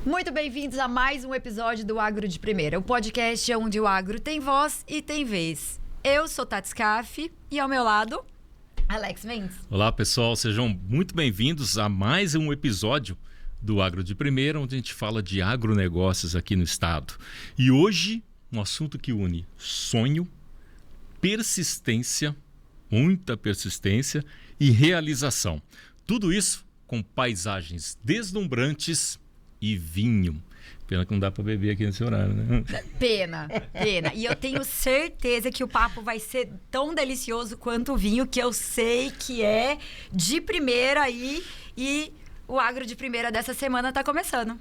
Muito bem-vindos a mais um episódio do Agro de Primeira, o podcast onde o agro tem voz e tem vez. Eu sou Tati Scaff e ao meu lado, Alex Mendes. Olá pessoal, sejam muito bem-vindos a mais um episódio do Agro de Primeira, onde a gente fala de agronegócios aqui no estado. E hoje, um assunto que une sonho, persistência, muita persistência e realização. Tudo isso com paisagens deslumbrantes e vinho. Pena que não dá para beber aqui nesse horário, né? Pena. E eu tenho certeza que o papo vai ser tão delicioso quanto o vinho, que eu sei que é de primeira aí. E o Agro de Primeira dessa semana está começando.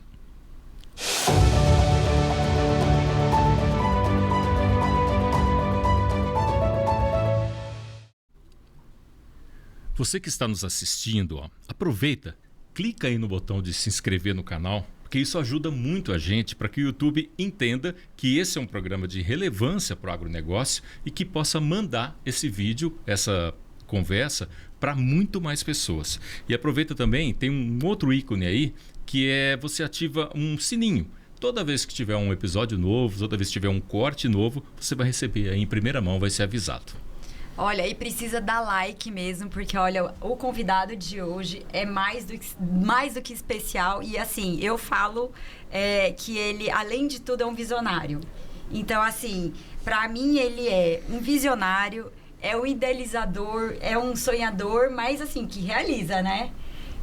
Você que está nos assistindo, aproveita, clica aí no botão de se inscrever no canal, porque isso ajuda muito a gente para que o YouTube entenda que esse é um programa de relevância para o agronegócio e que possa mandar esse vídeo, essa conversa, para muito mais pessoas. E aproveita também, tem um outro ícone aí, que é você ativa um sininho. Toda vez que tiver um episódio novo, toda vez que tiver um corte novo, você vai receber aí em primeira mão, vai ser avisado. Olha, e precisa dar like mesmo, porque olha, o convidado de hoje é mais do que especial. E assim, eu falo que ele, além de tudo, é um visionário. Então, assim, para mim ele é um visionário, é um idealizador, é um sonhador, mas assim, que realiza, né?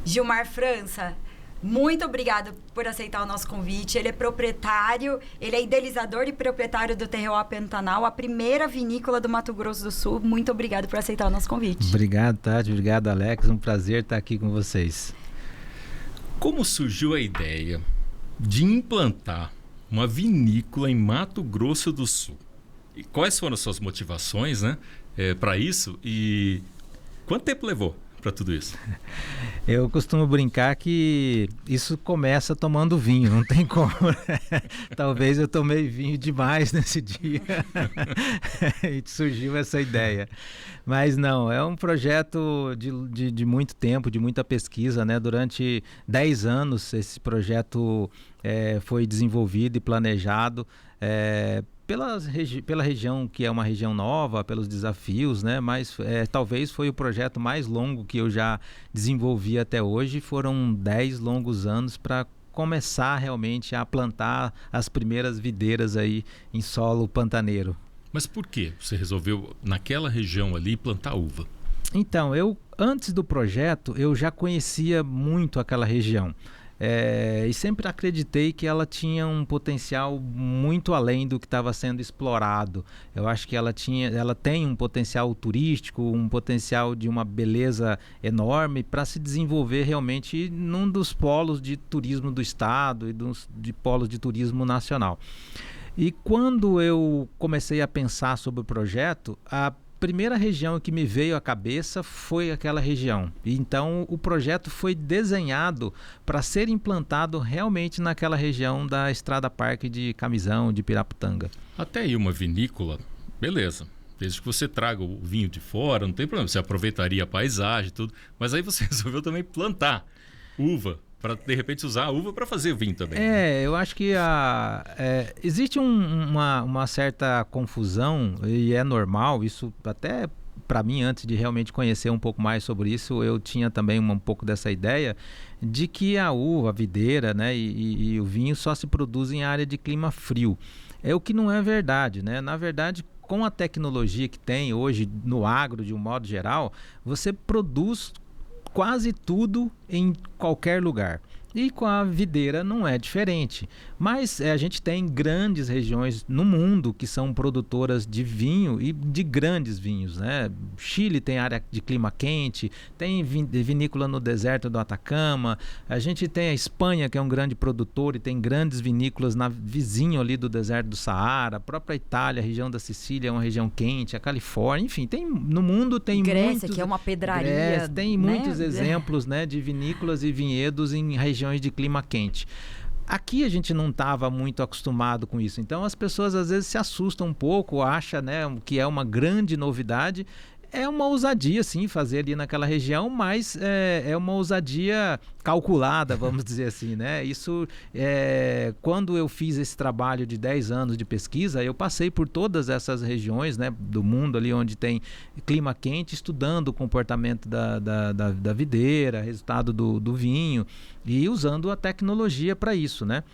Gilmar França, muito obrigado por aceitar o nosso convite. Ele é proprietário, ele é idealizador e proprietário do Terroir Pantanal, a primeira vinícola do Mato Grosso do Sul. Muito obrigado por aceitar o nosso convite. Obrigado, Tati. Obrigado, Alex. Um prazer estar aqui com vocês. Como surgiu a ideia de implantar uma vinícola em Mato Grosso do Sul? E quais foram as suas motivações, né, para isso? E quanto tempo levou para tudo isso? Eu costumo brincar que isso começa tomando vinho, não tem como. Talvez eu tomei vinho demais nesse dia e surgiu essa ideia. Mas não, é um projeto de muito tempo, de muita pesquisa, né? Durante 10 anos esse projeto foi desenvolvido e planejado pela região, que é uma região nova, pelos desafios, né? Mas talvez foi o projeto mais longo que eu já desenvolvi até hoje. Foram 10 longos anos para começar realmente a plantar as primeiras videiras aí em solo pantaneiro. Mas por que você resolveu, naquela região ali, plantar uva? Então, antes do projeto, eu já conhecia muito aquela região. E sempre acreditei que ela tinha um potencial muito além do que estava sendo explorado. Eu acho que ela tem um potencial turístico, um potencial de uma beleza enorme para se desenvolver realmente num dos polos de turismo do estado e de polos de turismo nacional. E quando eu comecei a pensar sobre o projeto, a primeira região que me veio à cabeça foi aquela região. Então o projeto foi desenhado para ser implantado realmente naquela região da Estrada Parque de Camisão, de Piraputanga. Até aí uma vinícola, beleza. Desde que você traga o vinho de fora, não tem problema. Você aproveitaria a paisagem e tudo. Mas aí você resolveu também plantar uva, para de repente usar a uva para fazer vinho também. Eu acho que existe uma certa confusão, e é normal, isso até para mim, antes de realmente conhecer um pouco mais sobre isso, eu tinha também um pouco dessa ideia de que a uva, a videira, né, e o vinho só se produzem em área de clima frio. O que não é verdade, né? Na verdade, com a tecnologia que tem hoje no agro, de um modo geral, você produz quase tudo em qualquer lugar. E com a videira não é diferente. Mas a gente tem grandes regiões no mundo que são produtoras de vinho e de grandes vinhos, né? Chile tem área de clima quente, tem vinícola no deserto do Atacama, a gente tem a Espanha, que é um grande produtor e tem grandes vinícolas vizinho ali do deserto do Saara, a própria Itália, a região da Sicília é uma região quente, a Califórnia, enfim, no mundo tem Grécia, muitos... que é uma pedraria. Grécia, tem muitos exemplos, né, de vinícolas e vinhedos em regiões de clima quente. Aqui a gente não estava muito acostumado com isso, então as pessoas às vezes se assustam um pouco, acham, né, que é uma grande novidade. É uma ousadia, sim, fazer ali naquela região, mas é uma ousadia calculada, vamos dizer assim, né? Isso, quando eu fiz esse trabalho de 10 anos de pesquisa, eu passei por todas essas regiões, né, do mundo ali onde tem clima quente, estudando o comportamento da videira, resultado do vinho e usando a tecnologia para isso, né?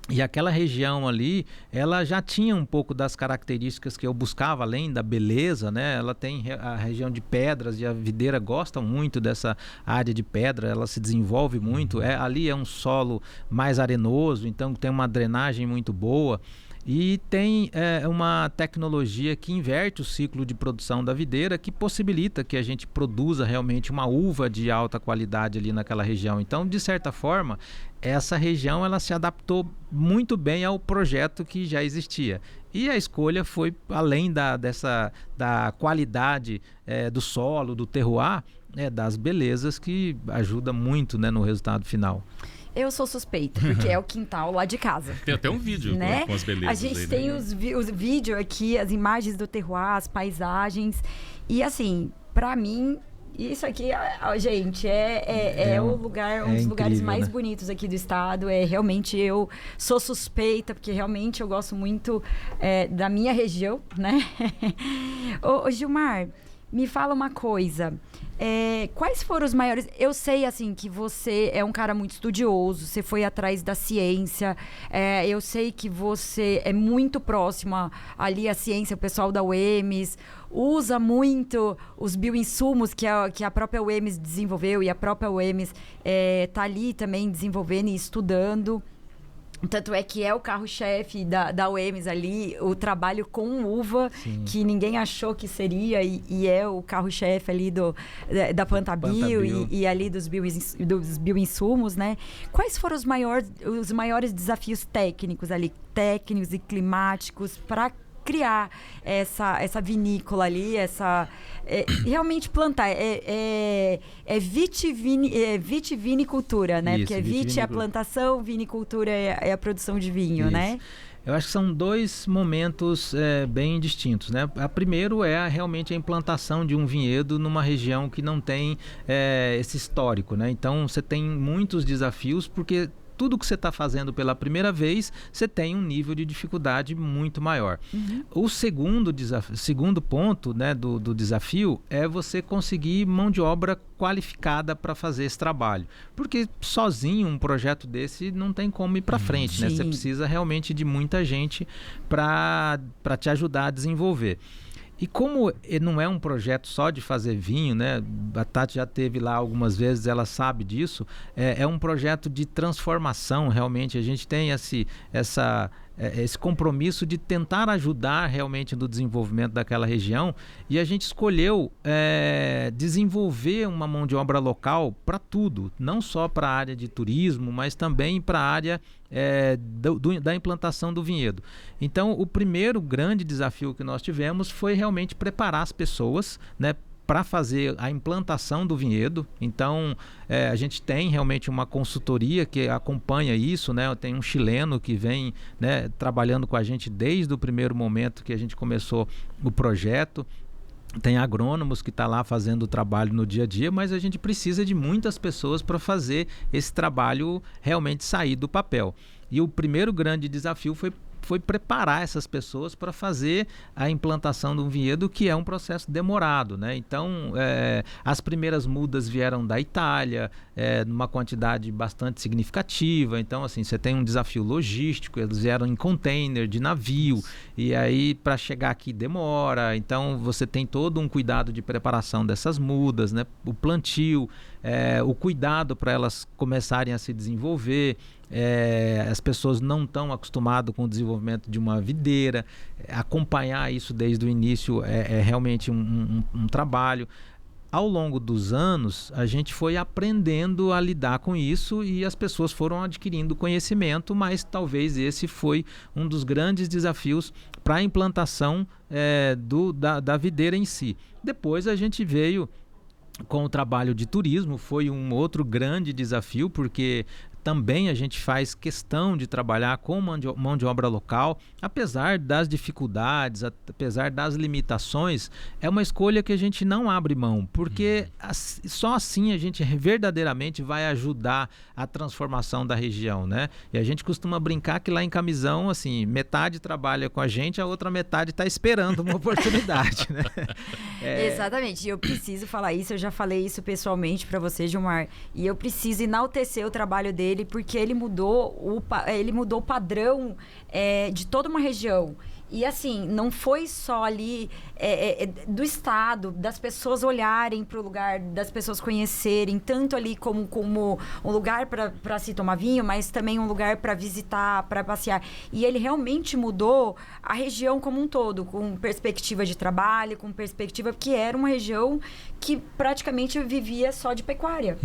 E aquela região ali, ela já tinha um pouco das características que eu buscava, além da beleza, né? Ela tem a região de pedras e a videira gosta muito dessa área de pedra, ela se desenvolve muito. Ali é um solo mais arenoso, então tem uma drenagem muito boa. E tem uma tecnologia que inverte o ciclo de produção da videira, que possibilita que a gente produza realmente uma uva de alta qualidade ali naquela região. Então, de certa forma, essa região ela se adaptou muito bem ao projeto que já existia. E a escolha foi, além da qualidade do solo, do terroir, das belezas, que ajuda muito, né, no resultado final. Eu sou suspeita, porque é o quintal lá de casa. Tem até um vídeo, né, com as belezas. A gente aí, tem né? os vídeos aqui, as imagens do terroir, as paisagens. E assim, pra mim, isso aqui, gente, o lugar, um dos lugares mais, né, bonitos aqui do estado. Realmente, eu sou suspeita, porque realmente eu gosto muito da minha região, né? Ô, Gilmar, me fala uma coisa. Quais foram os maiores... Eu sei, assim, que você é um cara muito estudioso, você foi atrás da ciência, eu sei que você é muito próximo ali à ciência, o pessoal da UEMS, usa muito os bioinsumos que a própria UEMS desenvolveu, e a própria UEMS tá ali também desenvolvendo e estudando. Tanto é que é o carro-chefe da UEMS ali, o trabalho com uva, sim, que ninguém achou que seria, e é o carro-chefe ali da Plantabio e ali dos bioinsumos, né? Quais foram os maiores desafios técnicos e climáticos para criar essa vinícola ali, realmente plantar, vitivinicultura, né? Isso, porque viti é a plantação, vinicultura é a produção de vinho, isso, né? Eu acho que são dois momentos bem distintos, né? A primeiro realmente a implantação de um vinhedo numa região que não tem esse histórico, né? Então você tem muitos desafios, porque tudo que você está fazendo pela primeira vez, você tem um nível de dificuldade muito maior. Uhum. O segundo ponto, né, do desafio é você conseguir mão de obra qualificada para fazer esse trabalho. Porque sozinho um projeto desse não tem como ir para frente, né? Você precisa realmente de muita gente para te ajudar a desenvolver. E como não é um projeto só de fazer vinho, né? A Tati já teve lá algumas vezes, ela sabe disso. É um projeto de transformação, realmente. A gente tem esse compromisso de tentar ajudar realmente no desenvolvimento daquela região, e a gente escolheu desenvolver uma mão de obra local para tudo, não só para a área de turismo, mas também para a área da implantação do vinhedo. Então, o primeiro grande desafio que nós tivemos foi realmente preparar as pessoas, né, para fazer a implantação do vinhedo. Então, a gente tem realmente uma consultoria que acompanha isso, né? Tem um chileno que vem, né, trabalhando com a gente desde o primeiro momento que a gente começou o projeto. Tem agrônomos que estão lá fazendo o trabalho no dia a dia, mas a gente precisa de muitas pessoas para fazer esse trabalho realmente sair do papel. E o primeiro grande desafio foi preparar essas pessoas para fazer a implantação de um vinhedo, que é um processo demorado, né? Então, as primeiras mudas vieram da Itália, numa quantidade bastante significativa. Então, assim, você tem um desafio logístico, eles vieram em container, de navio, e aí para chegar aqui demora. Então, você tem todo um cuidado de preparação dessas mudas, né? O plantio, o cuidado para elas começarem a se desenvolver. As pessoas não estão acostumadas com o desenvolvimento de uma videira. Acompanhar isso desde o início é realmente um trabalho. Ao longo dos anos, a gente foi aprendendo a lidar com isso, e as pessoas foram adquirindo conhecimento, mas talvez esse foi um dos grandes desafios para a implantação da videira em si. Depois a gente veio com o trabalho de turismo, foi um outro grande desafio, porque também a gente faz questão de trabalhar com mão de obra local, apesar das dificuldades, apesar das limitações, é uma escolha que a gente não abre mão, porque só assim a gente verdadeiramente vai ajudar a transformação da região, né? E a gente costuma brincar que lá em Camisão, assim, metade trabalha com a gente, a outra metade está esperando uma oportunidade, né? Exatamente, eu preciso falar isso, eu já falei isso pessoalmente para você, Gilmar, e eu preciso enaltecer o trabalho dele, porque ele mudou o padrão de toda uma região. E assim, não foi só ali do Estado, das pessoas olharem para o lugar, das pessoas conhecerem, tanto ali como um lugar para se tomar vinho, mas também um lugar para visitar, para passear. E ele realmente mudou a região como um todo, com perspectiva de trabalho, com perspectiva que era uma região que praticamente vivia só de pecuária.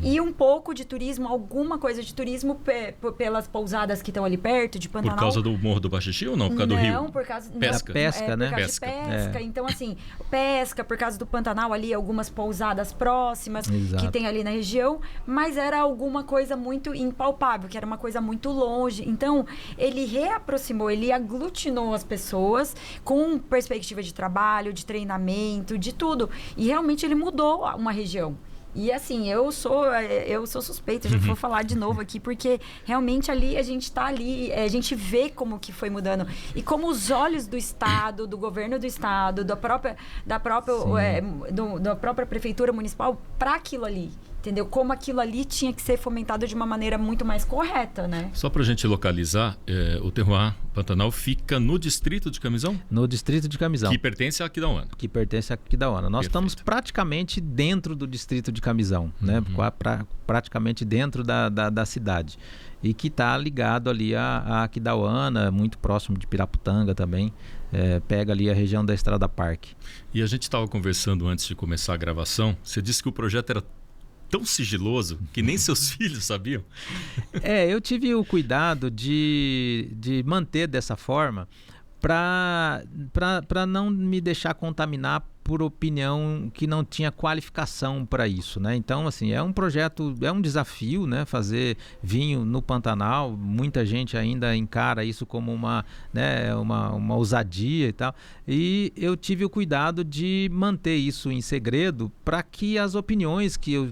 E um pouco de turismo, alguma coisa de turismo pelas pousadas que estão ali perto, de Pantanal. Por causa do Morro do Baixixi ou não? Por causa do rio? Não, por causa... Pesca. Pesca, né? Por causa de pesca. Então, assim, pesca, por causa do Pantanal ali, algumas pousadas próximas que tem ali na região, mas era alguma coisa muito impalpável, que era uma coisa muito longe. Então, ele reaproximou, ele aglutinou as pessoas com perspectiva de trabalho, de treinamento, de tudo. E realmente ele mudou uma região. E assim, eu sou suspeita, já vou falar de novo aqui, porque realmente ali a gente está ali, a gente vê como que foi mudando. E como os olhos do Estado, do governo do Estado, da própria prefeitura municipal para aquilo ali. Entendeu? Como aquilo ali tinha que ser fomentado de uma maneira muito mais correta, né? Só para a gente localizar, o Terroir Pantanal fica no distrito de Camisão? No distrito de Camisão. Que pertence a Aquidauana. Que pertence a Aquidauana. Nós estamos praticamente dentro do distrito de Camisão, né? Praticamente dentro da cidade. E que está ligado ali a Aquidauana, muito próximo de Piraputanga também. Pega ali a região da Estrada Parque. E a gente estava conversando antes de começar a gravação. Você disse que o projeto era tão sigiloso que nem seus filhos sabiam. Eu tive o cuidado de manter dessa forma para não me deixar contaminar por opinião que não tinha qualificação para isso, né? Então, assim, é um projeto, é um desafio, né? Fazer vinho no Pantanal, muita gente ainda encara isso como uma ousadia e tal, e eu tive o cuidado de manter isso em segredo para que as opiniões que eu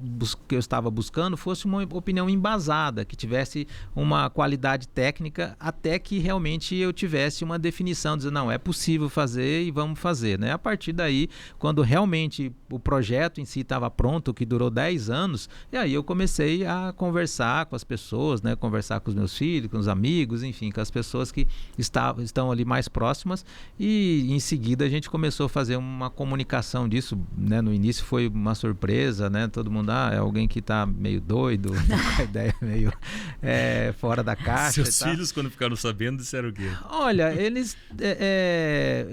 estava buscando fosse uma opinião embasada, que tivesse uma qualidade técnica, até que realmente eu tivesse uma definição, dizer, não, é possível fazer e vamos fazer, né? A partir daí, quando realmente o projeto em si estava pronto, que durou 10 anos, e aí eu comecei a conversar com as pessoas, né? Conversar com os meus filhos, com os amigos, enfim, com as pessoas que estão ali mais próximas, e em seguida a gente começou a fazer uma comunicação disso, né? No início foi uma surpresa, né? Todo mundo, é alguém que está meio doido, com a ideia meio fora da caixa. Seus filhos, quando ficaram sabendo, disseram o quê? Olha, eles...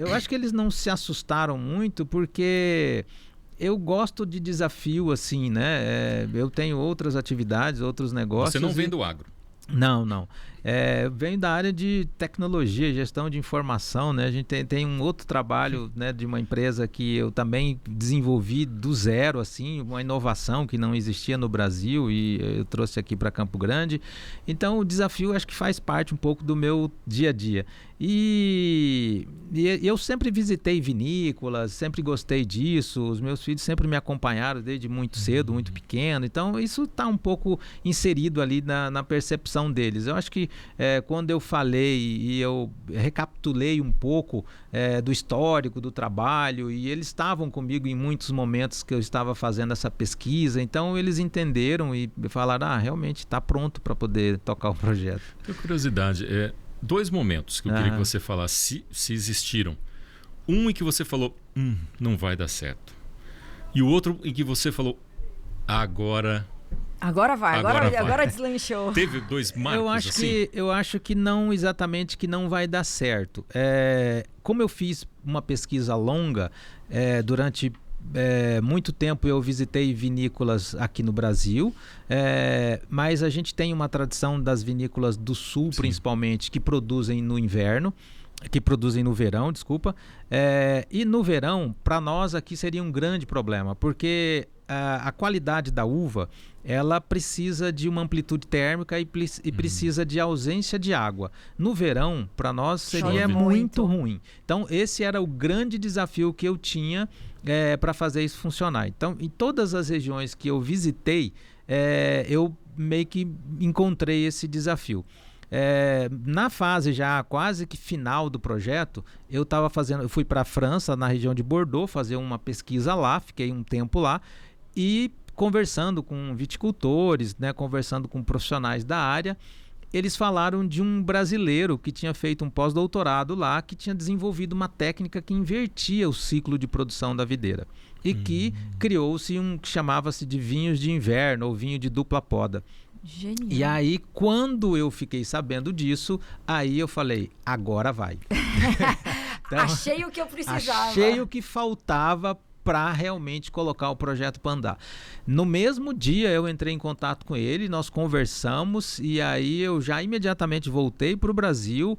eu acho que eles não se assustaram muito, porque eu gosto de desafio, assim, né? Eu tenho outras atividades, outros negócios. Você não vem do agro? Não. Venho da área de tecnologia, gestão de informação, né? A gente tem um outro trabalho, né, de uma empresa que eu também desenvolvi do zero, assim, uma inovação que não existia no Brasil e eu trouxe aqui para Campo Grande. Então, o desafio acho que faz parte um pouco do meu dia a dia. E eu sempre visitei vinícolas, sempre gostei disso, os meus filhos sempre me acompanharam desde muito cedo, muito pequeno, então isso está um pouco inserido ali na percepção deles. Eu acho que quando eu falei e eu recapitulei um pouco do histórico do trabalho, e eles estavam comigo em muitos momentos que eu estava fazendo essa pesquisa, então eles entenderam e falaram, realmente está pronto para poder tocar o projeto. Tenho curiosidade, 2 momentos que eu queria que você falasse se existiram. Um em que você falou, não vai dar certo. E o outro em que você falou, agora vai. Agora deslanchou. Teve 2 marcos eu acho que não exatamente que não vai dar certo. Como eu fiz uma pesquisa longa, durante muito tempo eu visitei vinícolas aqui no Brasil, mas a gente tem uma tradição das vinícolas do sul, sim, principalmente, que produzem no inverno, que produzem no verão, desculpa. E no verão, para nós aqui seria um grande problema, porque a qualidade da uva, ela precisa de uma amplitude térmica e precisa de ausência de água. No verão, para nós, seria muito ruim. Então, esse era o grande desafio que eu tinha para fazer isso funcionar. Então, em todas as regiões que eu visitei, eu meio que encontrei esse desafio. Na fase já quase que final do projeto, eu fui para a França, na região de Bordeaux, fazer uma pesquisa lá, fiquei um tempo lá e conversando com viticultores, né, conversando com profissionais da área, eles falaram de um brasileiro que tinha feito um pós-doutorado lá, que tinha desenvolvido uma técnica que invertia o ciclo de produção da videira e que criou-se um que chamava-se de vinhos de inverno ou vinho de dupla poda. Genial. E aí, quando eu fiquei sabendo disso, aí eu falei, agora vai. Então, achei o que eu precisava. Achei o que faltava para realmente colocar o projeto para andar. No mesmo dia eu entrei em contato com ele, nós conversamos e aí eu já imediatamente voltei para o Brasil,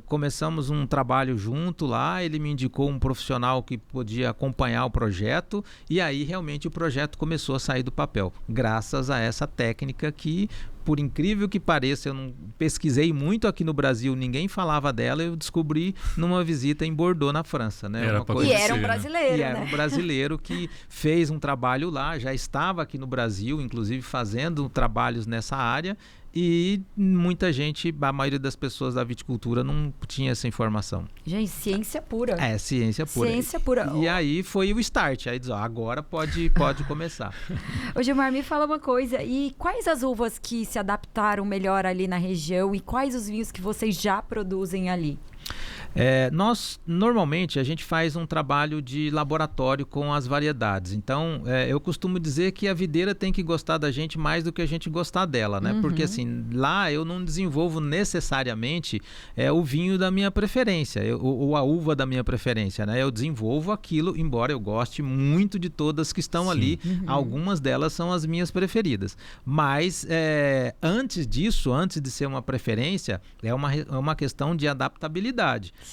começamos um trabalho junto lá, ele me indicou um profissional que podia acompanhar o projeto e aí realmente o projeto começou a sair do papel, graças a essa técnica que, por incrível que pareça, eu não pesquisei muito aqui no Brasil, ninguém falava dela, eu descobri numa visita em Bordeaux, na França, né? E era um brasileiro, né? Era um brasileiro que fez um trabalho lá, já estava aqui no Brasil, inclusive fazendo trabalhos nessa área, e muita gente, a maioria das pessoas da viticultura não tinha essa informação. Gente, ciência pura. Ciência pura. Ciência pura. E aí foi o start, aí diz, agora pode começar. Ô Gilmar, me fala uma coisa, e quais as uvas que se adaptaram melhor ali na região e quais os vinhos que vocês já produzem ali? Normalmente a gente faz um trabalho de laboratório com as variedades, então eu costumo dizer que a videira tem que gostar da gente mais do que a gente gostar dela, né? Porque assim, lá eu não desenvolvo necessariamente o vinho da minha preferência, ou a uva da minha preferência, né? Eu desenvolvo aquilo, embora eu goste muito de todas que estão ali, algumas delas são as minhas preferidas, mas antes disso, antes de ser uma preferência, é uma questão de adaptabilidade.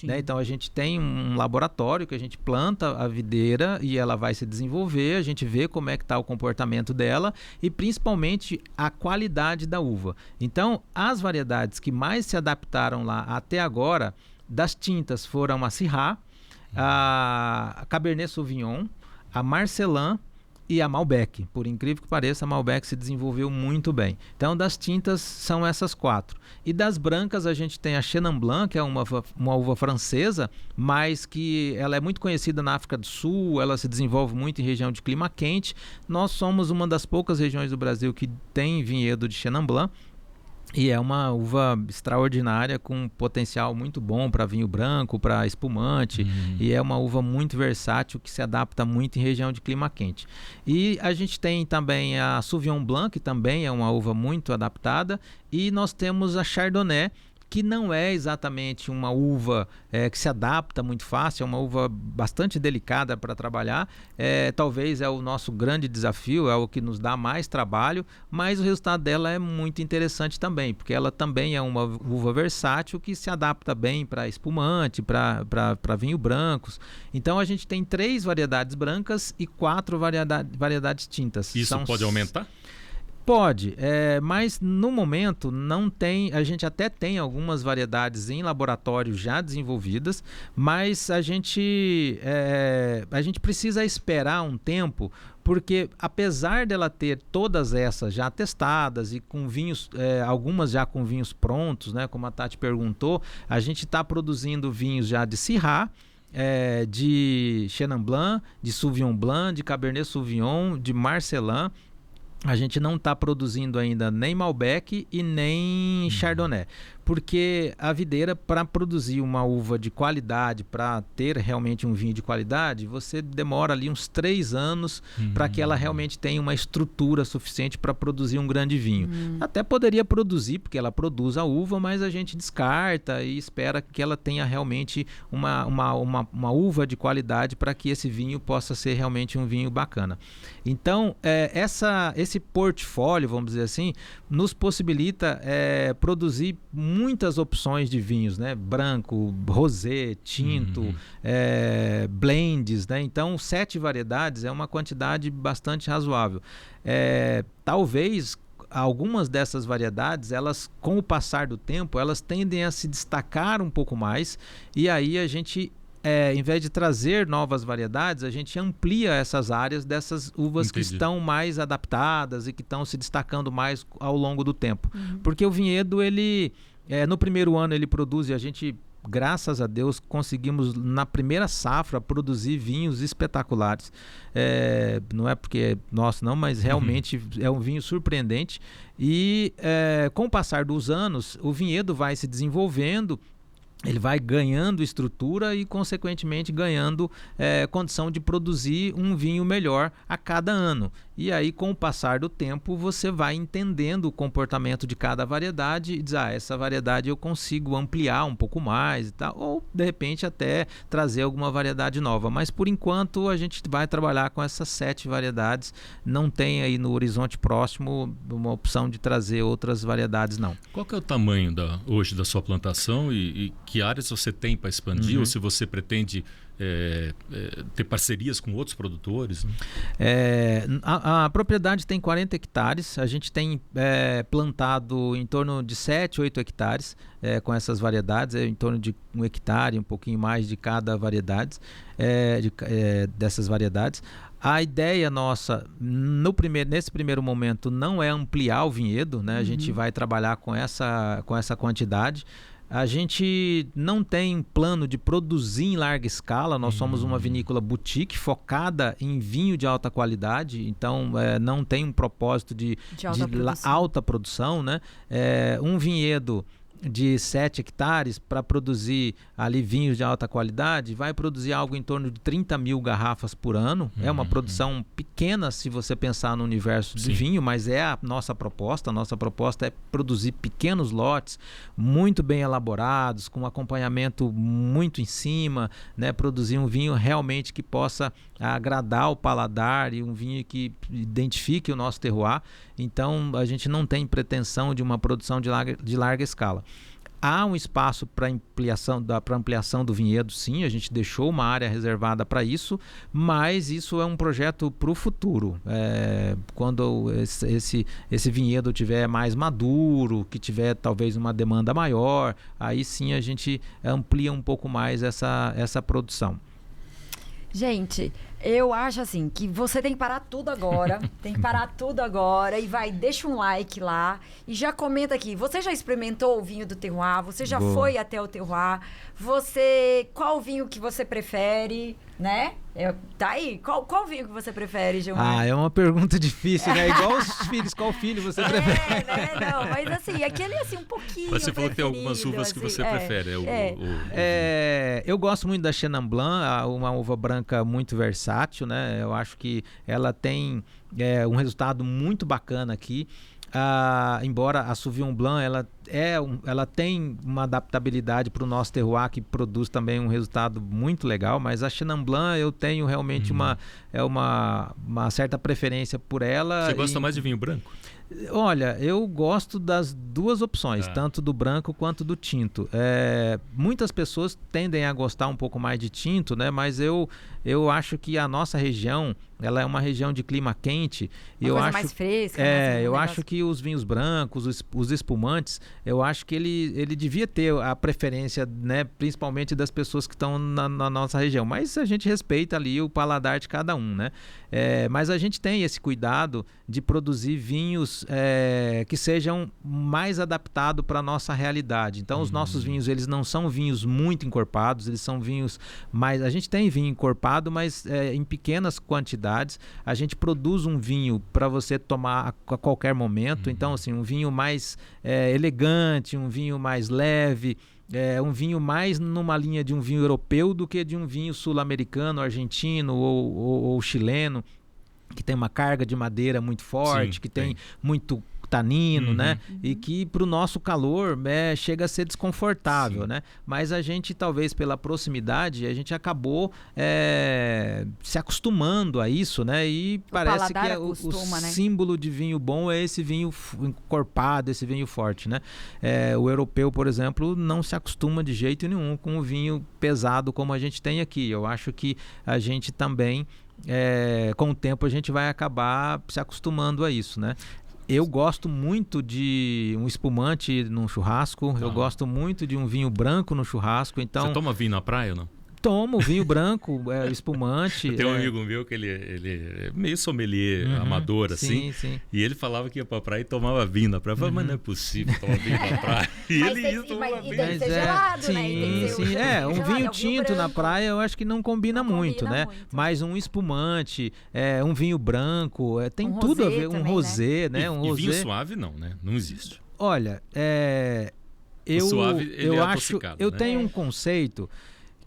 Né? Então a gente tem um laboratório que a gente planta a videira e ela vai se desenvolver, a gente vê como é que está o comportamento dela e principalmente a qualidade da uva. Então as variedades que mais se adaptaram lá até agora, das tintas, foram a Syrah, a Cabernet Sauvignon, a Marcelin e a Malbec. Por incrível que pareça, a Malbec se desenvolveu muito bem. Então, das tintas são essas 4. E das brancas, a gente tem a Chenin Blanc, que é uma uva francesa, mas que ela é muito conhecida na África do Sul, ela se desenvolve muito em região de clima quente. Nós somos uma das poucas regiões do Brasil que tem vinhedo de Chenin Blanc. E é uma uva extraordinária, com potencial muito bom para vinho branco, para espumante. E é uma uva muito versátil, que se adapta muito em região de clima quente. E a gente tem também a Sauvignon Blanc, que também é uma uva muito adaptada. E nós temos a Chardonnay, que não é exatamente uma uva que se adapta muito fácil, é uma uva bastante delicada para trabalhar, talvez é o nosso grande desafio, é o que nos dá mais trabalho, mas o resultado dela é muito interessante também, porque ela também é uma uva versátil que se adapta bem para espumante, para vinho brancos. Então a gente tem 3 variedades brancas e 4 variedades tintas. Isso pode aumentar? Pode, mas no momento não tem, a gente até tem algumas variedades em laboratório já desenvolvidas, mas a gente precisa esperar um tempo, porque apesar dela ter todas essas já testadas e com vinhos, algumas já com vinhos prontos, né, como a Tati perguntou, a gente está produzindo vinhos já de Syrah, de Chenin Blanc, de Sauvignon Blanc, de Cabernet Sauvignon, de Marcelin. A gente não está produzindo ainda nem Malbec e nem Chardonnay, porque a videira, para produzir uma uva de qualidade, para ter realmente um vinho de qualidade, você demora ali uns 3 anos para que ela realmente tenha uma estrutura suficiente para produzir um grande vinho. Até poderia produzir, porque ela produz a uva, mas a gente descarta e espera que ela tenha realmente uma uva de qualidade para que esse vinho possa ser realmente um vinho bacana. Então, esse portfólio, vamos dizer assim, nos possibilita produzir muitas opções de vinhos, né? Branco, rosé, tinto, blends, né? Então 7 variedades é uma quantidade bastante razoável. Talvez algumas dessas variedades, elas, com o passar do tempo, elas tendem a se destacar um pouco mais, e aí a gente, em vez de trazer novas variedades, a gente amplia essas áreas dessas uvas que estão mais adaptadas e que estão se destacando mais ao longo do tempo. Porque o vinhedo, ele, no primeiro ano ele produz, e a gente, graças a Deus, conseguimos na primeira safra produzir vinhos espetaculares. Não é porque é nosso não, mas realmente é um vinho surpreendente. E com o passar dos anos, o vinhedo vai se desenvolvendo, ele vai ganhando estrutura e, consequentemente, ganhando condição de produzir um vinho melhor a cada ano. E aí, com o passar do tempo, você vai entendendo o comportamento de cada variedade e diz, essa variedade eu consigo ampliar um pouco mais e tal, ou, de repente, até trazer alguma variedade nova. Mas, por enquanto, a gente vai trabalhar com essas 7 variedades. Não tem aí no horizonte próximo uma opção de trazer outras variedades, não. Qual que é o tamanho hoje da sua plantação e que áreas você tem para expandir, ou se você pretende ter parcerias com outros produtores? Né? A propriedade tem 40 hectares, a gente tem plantado em torno de 7, 8 hectares com essas variedades, em torno de 1 hectare, um pouquinho mais de cada variedade, dessas variedades. A ideia nossa, nesse primeiro momento, não é ampliar o vinhedo, né? A gente vai trabalhar com essa quantidade. A gente não tem plano de produzir em larga escala, nós somos uma vinícola boutique focada em vinho de alta qualidade, então não tem um propósito de alta produção, né? Um vinhedo de 7 hectares para produzir ali vinhos de alta qualidade, vai produzir algo em torno de 30 mil garrafas por ano. É uma produção pequena se você pensar no universo de vinho, mas é a nossa proposta. A nossa proposta é produzir pequenos lotes, muito bem elaborados, com acompanhamento muito em cima, né? Produzir um vinho realmente que possa agradar o paladar e um vinho que identifique o nosso terroir. Então, a gente não tem pretensão de uma produção de larga escala. Há um espaço para ampliação do vinhedo, sim, a gente deixou uma área reservada para isso, mas isso é um projeto para o futuro. Quando esse vinhedo estiver mais maduro, que tiver talvez uma demanda maior, aí sim a gente amplia um pouco mais essa produção. Gente, eu acho assim que você tem que parar tudo agora, e deixa um like lá e já comenta aqui. Você já experimentou o vinho do terroir? Você já foi até o terroir? Qual vinho que você prefere, né? Tá aí, qual vinho que você prefere, Gilmar? É uma pergunta difícil, né? Igual os filhos, qual filho você prefere? Né? Não, mas assim, aquele assim um pouquinho. Mas você falou que tem algumas uvas que você prefere. Eu gosto muito da Chenin Blanc, uma uva branca muito versátil, né? Eu acho que ela tem um resultado muito bacana aqui. Embora a Sauvignon Blanc ela tem uma adaptabilidade para o nosso terroir que produz também um resultado muito legal, mas a Chenin Blanc eu tenho realmente uma certa preferência por ela. Você gosta mais de vinho branco? Olha, eu gosto das duas opções, tanto do branco quanto do tinto. Muitas pessoas tendem a gostar um pouco mais de tinto, né? Mas eu acho que a nossa região, ela é uma região de clima quente. Uma coisa mais fresca. Eu acho que os vinhos brancos, os espumantes, eu acho que ele devia ter a preferência, né? Principalmente das pessoas que estão na nossa região. Mas a gente respeita ali o paladar de cada um, né? Mas a gente tem esse cuidado de produzir vinhos que sejam mais adaptados para a nossa realidade. Então, os nossos vinhos, eles não são vinhos muito encorpados, eles são vinhos mais... A gente tem vinho encorpado, mas em pequenas quantidades. A gente produz um vinho para você tomar a qualquer momento. Então, assim, um vinho mais elegante, um vinho mais leve, um vinho mais numa linha de um vinho europeu do que de um vinho sul-americano, argentino ou chileno, que tem uma carga de madeira muito forte, que tem muito tanino, né? E que para o nosso calor chega a ser desconfortável, né? Mas a gente, talvez pela proximidade, a gente acabou se acostumando a isso, né? E parece que o símbolo de vinho bom é esse vinho encorpado, esse vinho forte, né? O europeu, por exemplo, não se acostuma de jeito nenhum com o vinho pesado como a gente tem aqui. Eu acho que a gente também, com o tempo, a gente vai acabar se acostumando a isso, né? Eu gosto muito de um espumante num churrasco, eu gosto muito de um vinho branco no churrasco. Então, você toma vinho na praia ou não? Tomo vinho branco, espumante. Tem um amigo meu que ele é meio sommelier, amador, assim. Sim. E ele falava que ia pra praia e tomava vinho na praia. Eu falava, mas não é possível tomar vinho na praia. E ele ia tomar vinho. Tem que ser gelado, sim. Um vinho tinto na praia eu acho que não combina muito, né? Mas um espumante, um vinho branco, tem tudo a ver. Um rosé, né? E vinho suave não, né? Não existe. Olha, eu acho... Eu tenho um conceito...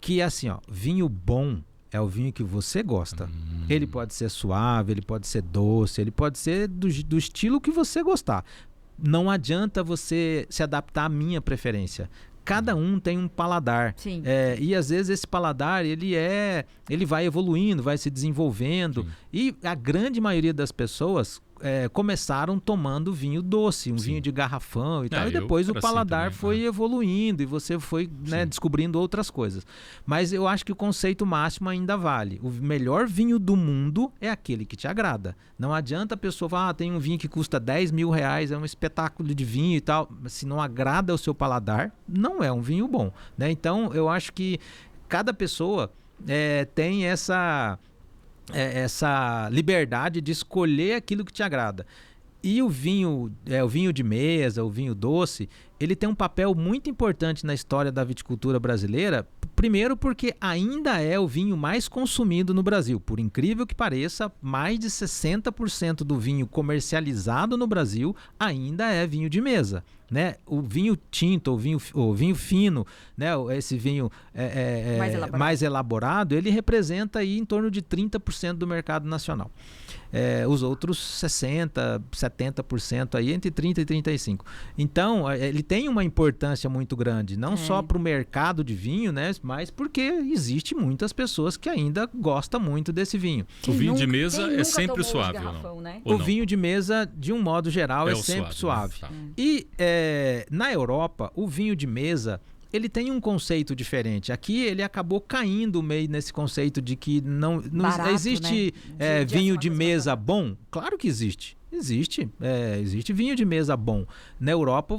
que assim, vinho bom é o vinho que você gosta. Ele pode ser suave, ele pode ser doce, ele pode ser do estilo que você gostar. Não adianta você se adaptar à minha preferência. Cada um tem um paladar. E às vezes esse paladar ele vai evoluindo, vai se desenvolvendo. E a grande maioria das pessoas começaram tomando vinho doce, vinho de garrafão e tal, e depois o paladar assim foi evoluindo e você foi descobrindo outras coisas. Mas eu acho que o conceito máximo ainda vale. O melhor vinho do mundo é aquele que te agrada. Não adianta a pessoa falar, tem um vinho que custa 10 mil reais, é um espetáculo de vinho e tal. Se não agrada o seu paladar, não é um vinho bom, né? Então eu acho que cada pessoa tem essa liberdade de escolher aquilo que te agrada. E o vinho de mesa, o vinho doce, ele tem um papel muito importante na história da viticultura brasileira. Primeiro porque ainda é o vinho mais consumido no Brasil. Por incrível que pareça, mais de 60% do vinho comercializado no Brasil ainda é vinho de mesa, né? O vinho tinto, o vinho fino, né? Esse vinho mais elaborado, ele representa aí em torno de 30% do mercado nacional. Os outros 60%, 70% aí, entre 30% e 35%. Então, ele tem uma importância muito grande, não só para o mercado de vinho, né? Mas porque existe muitas pessoas que ainda gostam muito desse vinho. O vinho de mesa é sempre suave, garrafão, não? Né? O vinho de mesa, de um modo geral, é sempre suave. Né? Tá. E na Europa, o vinho de mesa, ele tem um conceito diferente. Aqui ele acabou caindo meio nesse conceito de que não barato, existe vinho de mesa bom. Claro que existe. Existe vinho de mesa bom. Na Europa,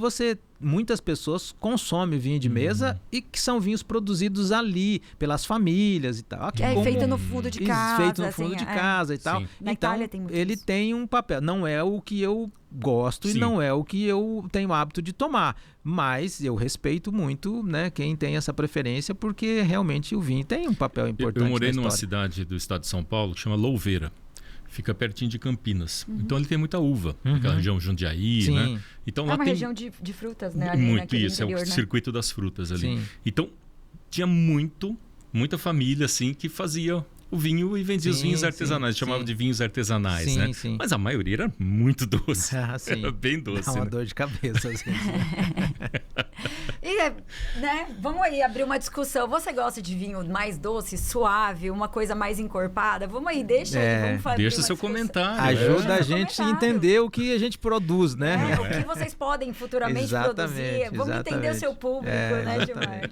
muitas pessoas consomem vinho de mesa e que são vinhos produzidos ali, pelas famílias e tal. Feito no fundo de casa. Feito no fundo de casa e tal. Sim. Na Itália tem muito ele tem um papel. Não é o que eu gosto e não é o que eu tenho hábito de tomar. Mas eu respeito muito, né, quem tem essa preferência, porque realmente o vinho tem um papel importante. Eu morei numa cidade do estado de São Paulo que chama Louveira. Fica pertinho de Campinas. Então ele tem muita uva. Aquela região Jundiaí, né? Então, lá uma tem região de frutas, né? Muito isso, interior, é o circuito das frutas ali. Sim. Então tinha muita família assim que fazia o vinho e vendia os vinhos artesanais. Chamava de vinhos artesanais, né? Sim. Mas a maioria era muito doce. Era bem doce. Dá uma dor de cabeça, às vezes. E, vamos aí abrir uma discussão. Você gosta de vinho mais doce, suave, uma coisa mais encorpada? Vamos aí, deixa aí, vamos fazer. Deixa seu comentário. Ajuda a gente a entender o que a gente produz, né? O que vocês podem futuramente produzir. Vamos entender o seu público, né, Gilmar?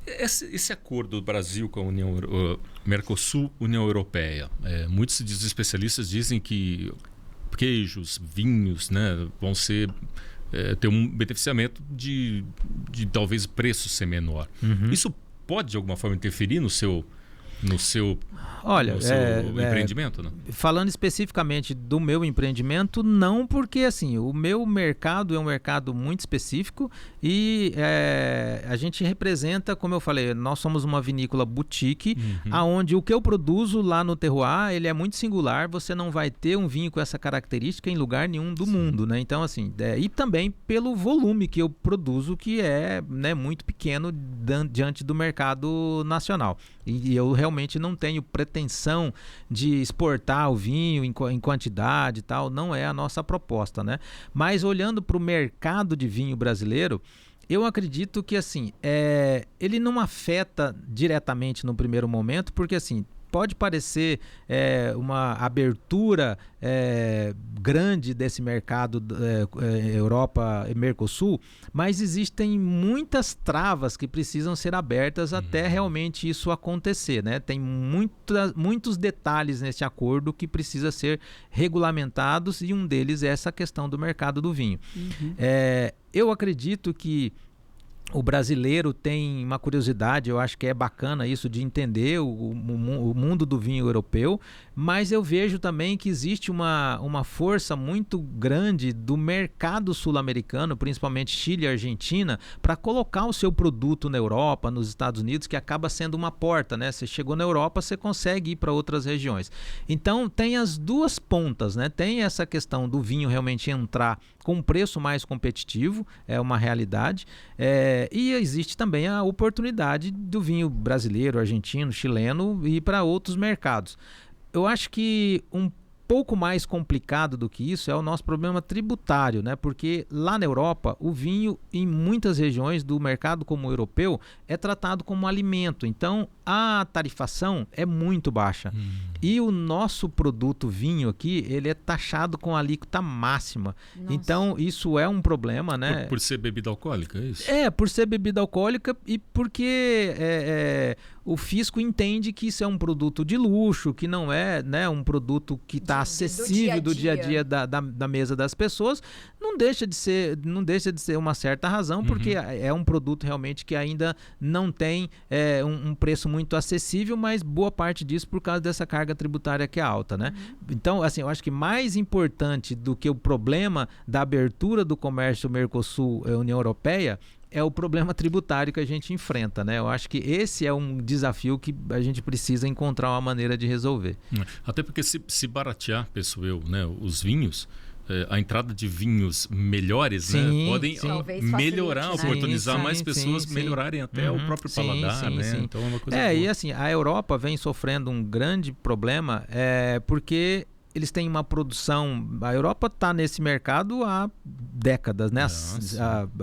Esse acordo do Brasil com a Mercosul, União Europeia, muitos especialistas dizem que queijos, vinhos, né, vão ter um beneficiamento de talvez preço ser menor. Isso pode de alguma forma interferir no seu empreendimento, né? Falando especificamente do meu empreendimento, não, porque assim, o meu mercado é um mercado muito específico e a gente representa, como eu falei, nós somos uma vinícola boutique, aonde o que eu produzo lá no terroir, ele é muito singular, você não vai ter um vinho com essa característica em lugar nenhum do mundo, né? Então assim, e também pelo volume que eu produzo, que é, né, muito pequeno diante do mercado nacional. E eu realmente realmente não tenho pretensão de exportar o vinho em quantidade e tal, não é a nossa proposta, né? Mas olhando para o mercado de vinho brasileiro, eu acredito que assim, ele não afeta diretamente no primeiro momento, porque assim, pode parecer uma abertura grande desse mercado Europa e Mercosul, mas existem muitas travas que precisam ser abertas até realmente isso acontecer, né? Tem muitos detalhes nesse acordo que precisa ser regulamentados e um deles é essa questão do mercado do vinho. Eu acredito que o brasileiro tem uma curiosidade, eu acho que é bacana isso de entender o mundo do vinho europeu, mas eu vejo também que existe uma força muito grande do mercado sul-americano, principalmente Chile e Argentina, para colocar o seu produto na Europa, nos Estados Unidos, que acaba sendo uma porta, né? Você chegou na Europa, você consegue ir para outras regiões. Então tem as duas pontas, né? Tem essa questão do vinho realmente entrar com um preço mais competitivo, é uma realidade, e existe também a oportunidade do vinho brasileiro, argentino, chileno ir para outros mercados. Eu acho que um pouco mais complicado do que isso é o nosso problema tributário, né? Porque lá na Europa, o vinho, em muitas regiões do mercado como o europeu, é tratado como alimento. Então, a tarifação é muito baixa. E o nosso produto vinho aqui, ele é taxado com alíquota máxima. Nossa. Então, isso é um problema, né? Por ser bebida alcoólica, é isso? Por ser bebida alcoólica e porque o fisco entende que isso é um produto de luxo, que não é, né, um produto que está acessível do dia a dia da mesa das pessoas. Não deixa de ser uma certa razão, porque é um produto realmente que ainda não tem um preço muito acessível, mas boa parte disso por causa dessa carga tributária que é alta, né? Então, assim, eu acho que mais importante do que o problema da abertura do comércio Mercosul-União Europeia é o problema tributário que a gente enfrenta, né? Eu acho que esse é um desafio que a gente precisa encontrar uma maneira de resolver. Até porque se baratear, penso eu, né, os vinhos, a entrada de vinhos melhores, né, podem melhorar, oportunizar mais pessoas melhorarem até o próprio paladar, né? Então é uma coisa boa. E assim, a Europa vem sofrendo um grande problema porque eles têm uma produção... A Europa está nesse mercado há décadas, né? Há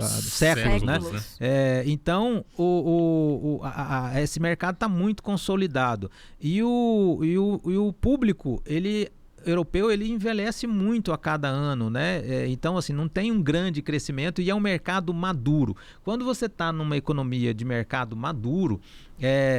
séculos, né? Então, esse mercado está muito consolidado. E o público, europeu, ele envelhece muito a cada ano, né? Então, assim, não tem um grande crescimento e é um mercado maduro. Quando você está numa economia de mercado maduro,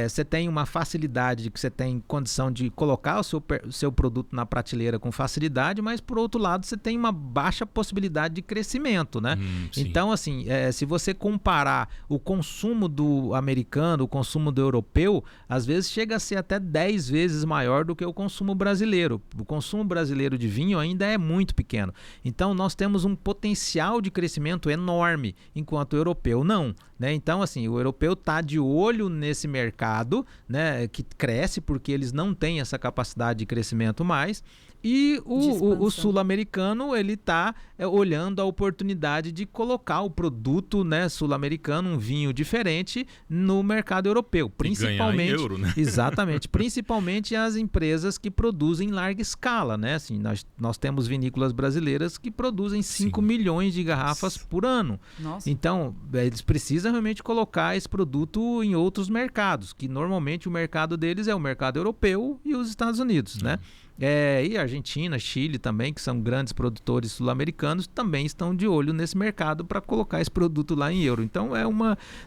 você tem uma facilidade, que você tem condição de colocar o seu produto na prateleira com facilidade, mas por outro lado você tem uma baixa possibilidade de crescimento, né? Então, assim, se você comparar o consumo do americano, o consumo do europeu, às vezes chega a ser até 10 vezes maior do que o consumo brasileiro. O consumo brasileiro de vinho ainda é muito pequeno. Então, nós temos um potencial de crescimento enorme, enquanto o europeu não, né? Então, assim, o europeu está de olho nesse mercado, né, que cresce porque eles não têm essa capacidade de crescimento mais. E o sul-americano, ele está olhando a oportunidade de colocar o produto, né, sul-americano, um vinho diferente, no mercado europeu. Principalmente, ganhar em euro, né? Exatamente. Principalmente as empresas que produzem em larga escala, né? Assim, nós temos vinícolas brasileiras que produzem 5 milhões de garrafas por ano. Nossa. Então, eles precisam realmente colocar esse produto em outros mercados, que normalmente o mercado deles é o mercado europeu e os Estados Unidos, né? E Argentina, Chile também, que são grandes produtores sul-americanos, também estão de olho nesse mercado para colocar esse produto lá em euro. Então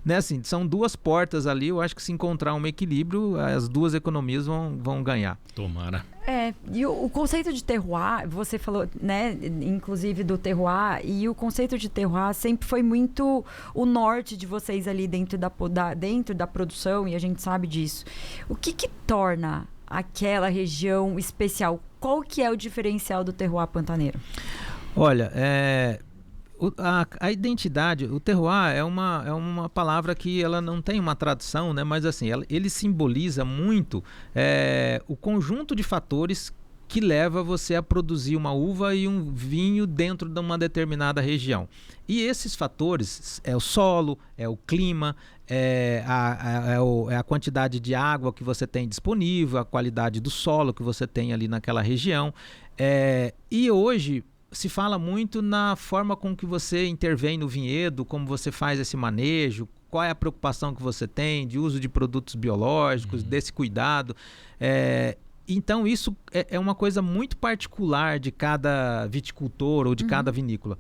né, assim, são duas portas ali, eu acho que se encontrar um equilíbrio, as duas economias vão ganhar. Tomara. E o conceito de terroir, você falou, né, inclusive do terroir, e o conceito de terroir sempre foi muito o norte de vocês ali dentro da produção, e a gente sabe disso. O que torna aquela região especial? Qual que é o diferencial do terroir pantaneiro? Olha, a identidade, o terroir é uma palavra que ela não tem uma tradução, né? Mas assim, ele simboliza muito o conjunto de fatores que leva você a produzir uma uva e um vinho dentro de uma determinada região. E esses fatores é o solo, é o clima, é a quantidade de água que você tem disponível, a qualidade do solo que você tem ali naquela região. E hoje se fala muito na forma com que você intervém no vinhedo, como você faz esse manejo, qual é a preocupação que você tem de uso de produtos biológicos, desse cuidado. Então isso é uma coisa muito particular de cada viticultor ou de cada vinícola.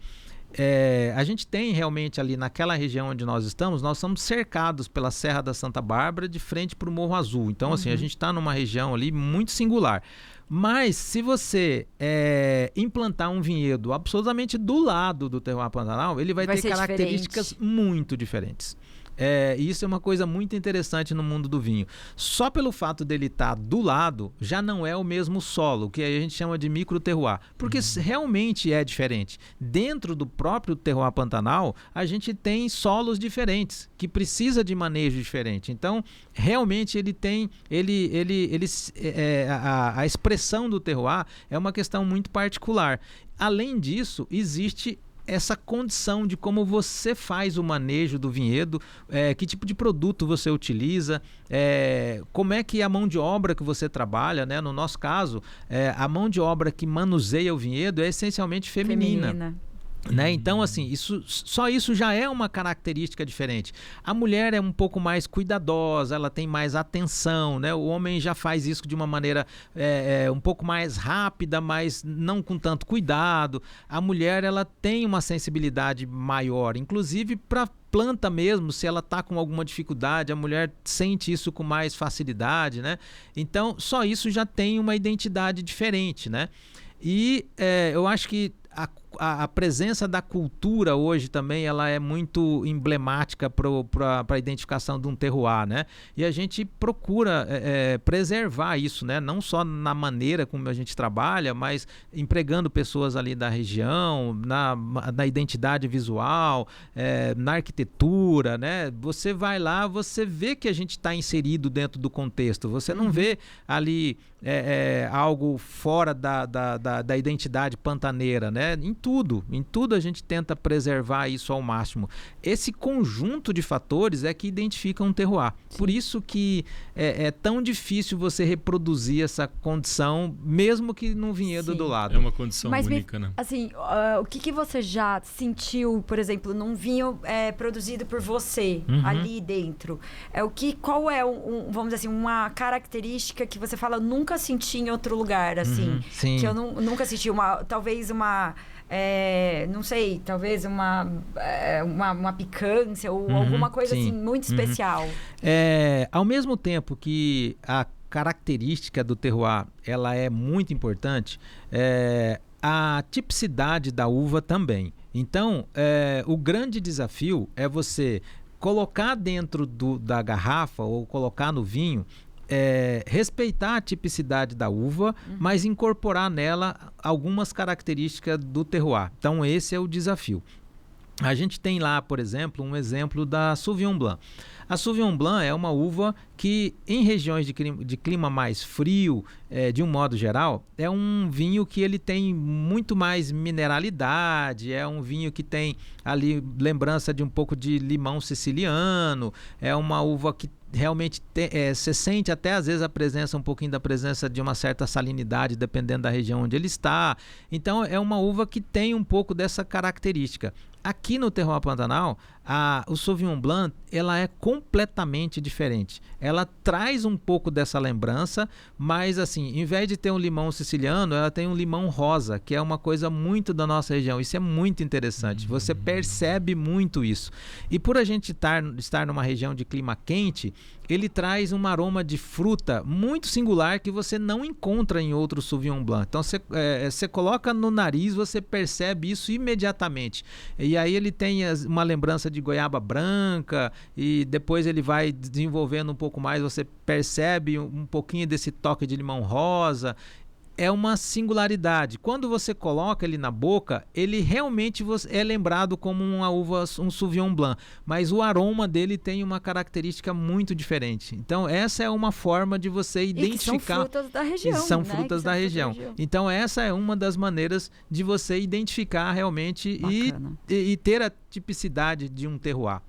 A gente tem realmente ali naquela região onde nós somos cercados pela Serra da Santa Bárbara de frente para o Morro Azul. Então assim, a gente está numa região ali muito singular. Mas se você implantar um vinhedo absolutamente do lado do terroir pantanal, ele vai ter características muito diferentes. Isso é uma coisa muito interessante no mundo do vinho. Só pelo fato dele estar do lado, já não é o mesmo solo, que a gente chama de micro-terroir, porque realmente é diferente. Dentro do próprio terroir pantanal, a gente tem solos diferentes, que precisa de manejo diferente. Então, realmente ele tem, a expressão do terroir é uma questão muito particular. Além disso, existe essa condição de como você faz o manejo do vinhedo, que tipo de produto você utiliza, como é que a mão de obra que você trabalha, né? No nosso caso, a mão de obra que manuseia o vinhedo é essencialmente feminina. Né? Então, assim, só isso já é uma característica diferente. A mulher é um pouco mais cuidadosa, ela tem mais atenção, né? O homem já faz isso de uma maneira um pouco mais rápida, mas não com tanto cuidado. A mulher, ela tem uma sensibilidade maior, inclusive para planta mesmo, se ela está com alguma dificuldade, a mulher sente isso com mais facilidade, né? Então, só isso já tem uma identidade diferente, né? E eu acho que a presença da cultura hoje também ela é muito emblemática para a identificação de um terroir, né? E a gente procura preservar isso, né? Não só na maneira como a gente trabalha, mas empregando pessoas ali da região, na identidade visual, na arquitetura, né? Você vai lá, você vê que a gente está inserido dentro do contexto, você não vê ali algo fora da identidade pantaneira, né? Em tudo a gente tenta preservar isso ao máximo. Esse conjunto de fatores é que identifica um terroir. Sim. Por isso que é tão difícil você reproduzir essa condição, mesmo que num vinhedo do lado. É uma condição única, né? Assim, o que você já sentiu, por exemplo, num vinho produzido por você, ali dentro? Qual é, vamos dizer assim, uma característica que você fala, nunca senti em outro lugar, assim? Sim. Que eu nunca senti, talvez uma... não sei, talvez uma picância ou alguma coisa assim muito especial. Ao mesmo tempo que a característica do terroir ela é muito importante, a tipicidade da uva também. Então, o grande desafio é você colocar dentro da garrafa ou colocar no vinho, respeitar a tipicidade da uva, mas incorporar nela algumas características do terroir. Então esse é o desafio. A gente tem lá, por exemplo, um exemplo da Sauvignon Blanc. A Sauvignon Blanc é uma uva que, em regiões de clima mais frio, de um modo geral, é um vinho que ele tem muito mais mineralidade, é um vinho que tem ali lembrança de um pouco de limão siciliano, é uma uva que realmente você sente até às vezes um pouquinho da presença de uma certa salinidade, dependendo da região onde ele está. Então é uma uva que tem um pouco dessa característica. Aqui no terroir pantanal, o Sauvignon Blanc, ela é completamente diferente. Ela traz um pouco dessa lembrança, mas assim, em vez de ter um limão siciliano, ela tem um limão rosa, que é uma coisa muito da nossa região. Isso é muito interessante. Você percebe muito isso. E por a gente estar numa região de clima quente, ele traz um aroma de fruta muito singular que você não encontra em outro Sauvignon Blanc. Então, você coloca no nariz, você percebe isso imediatamente. E aí ele tem uma lembrança de goiaba branca e depois ele vai desenvolvendo um pouco mais, você percebe um pouquinho desse toque de limão rosa. é uma singularidade. Quando você coloca ele na boca, ele realmente é lembrado como uma uva, um Sauvignon Blanc, mas o aroma dele tem uma característica muito diferente. Então, essa é uma forma de você identificar. E são frutas da região. São frutas da região. Então, essa é uma das maneiras de você identificar realmente e ter a tipicidade de um terroir.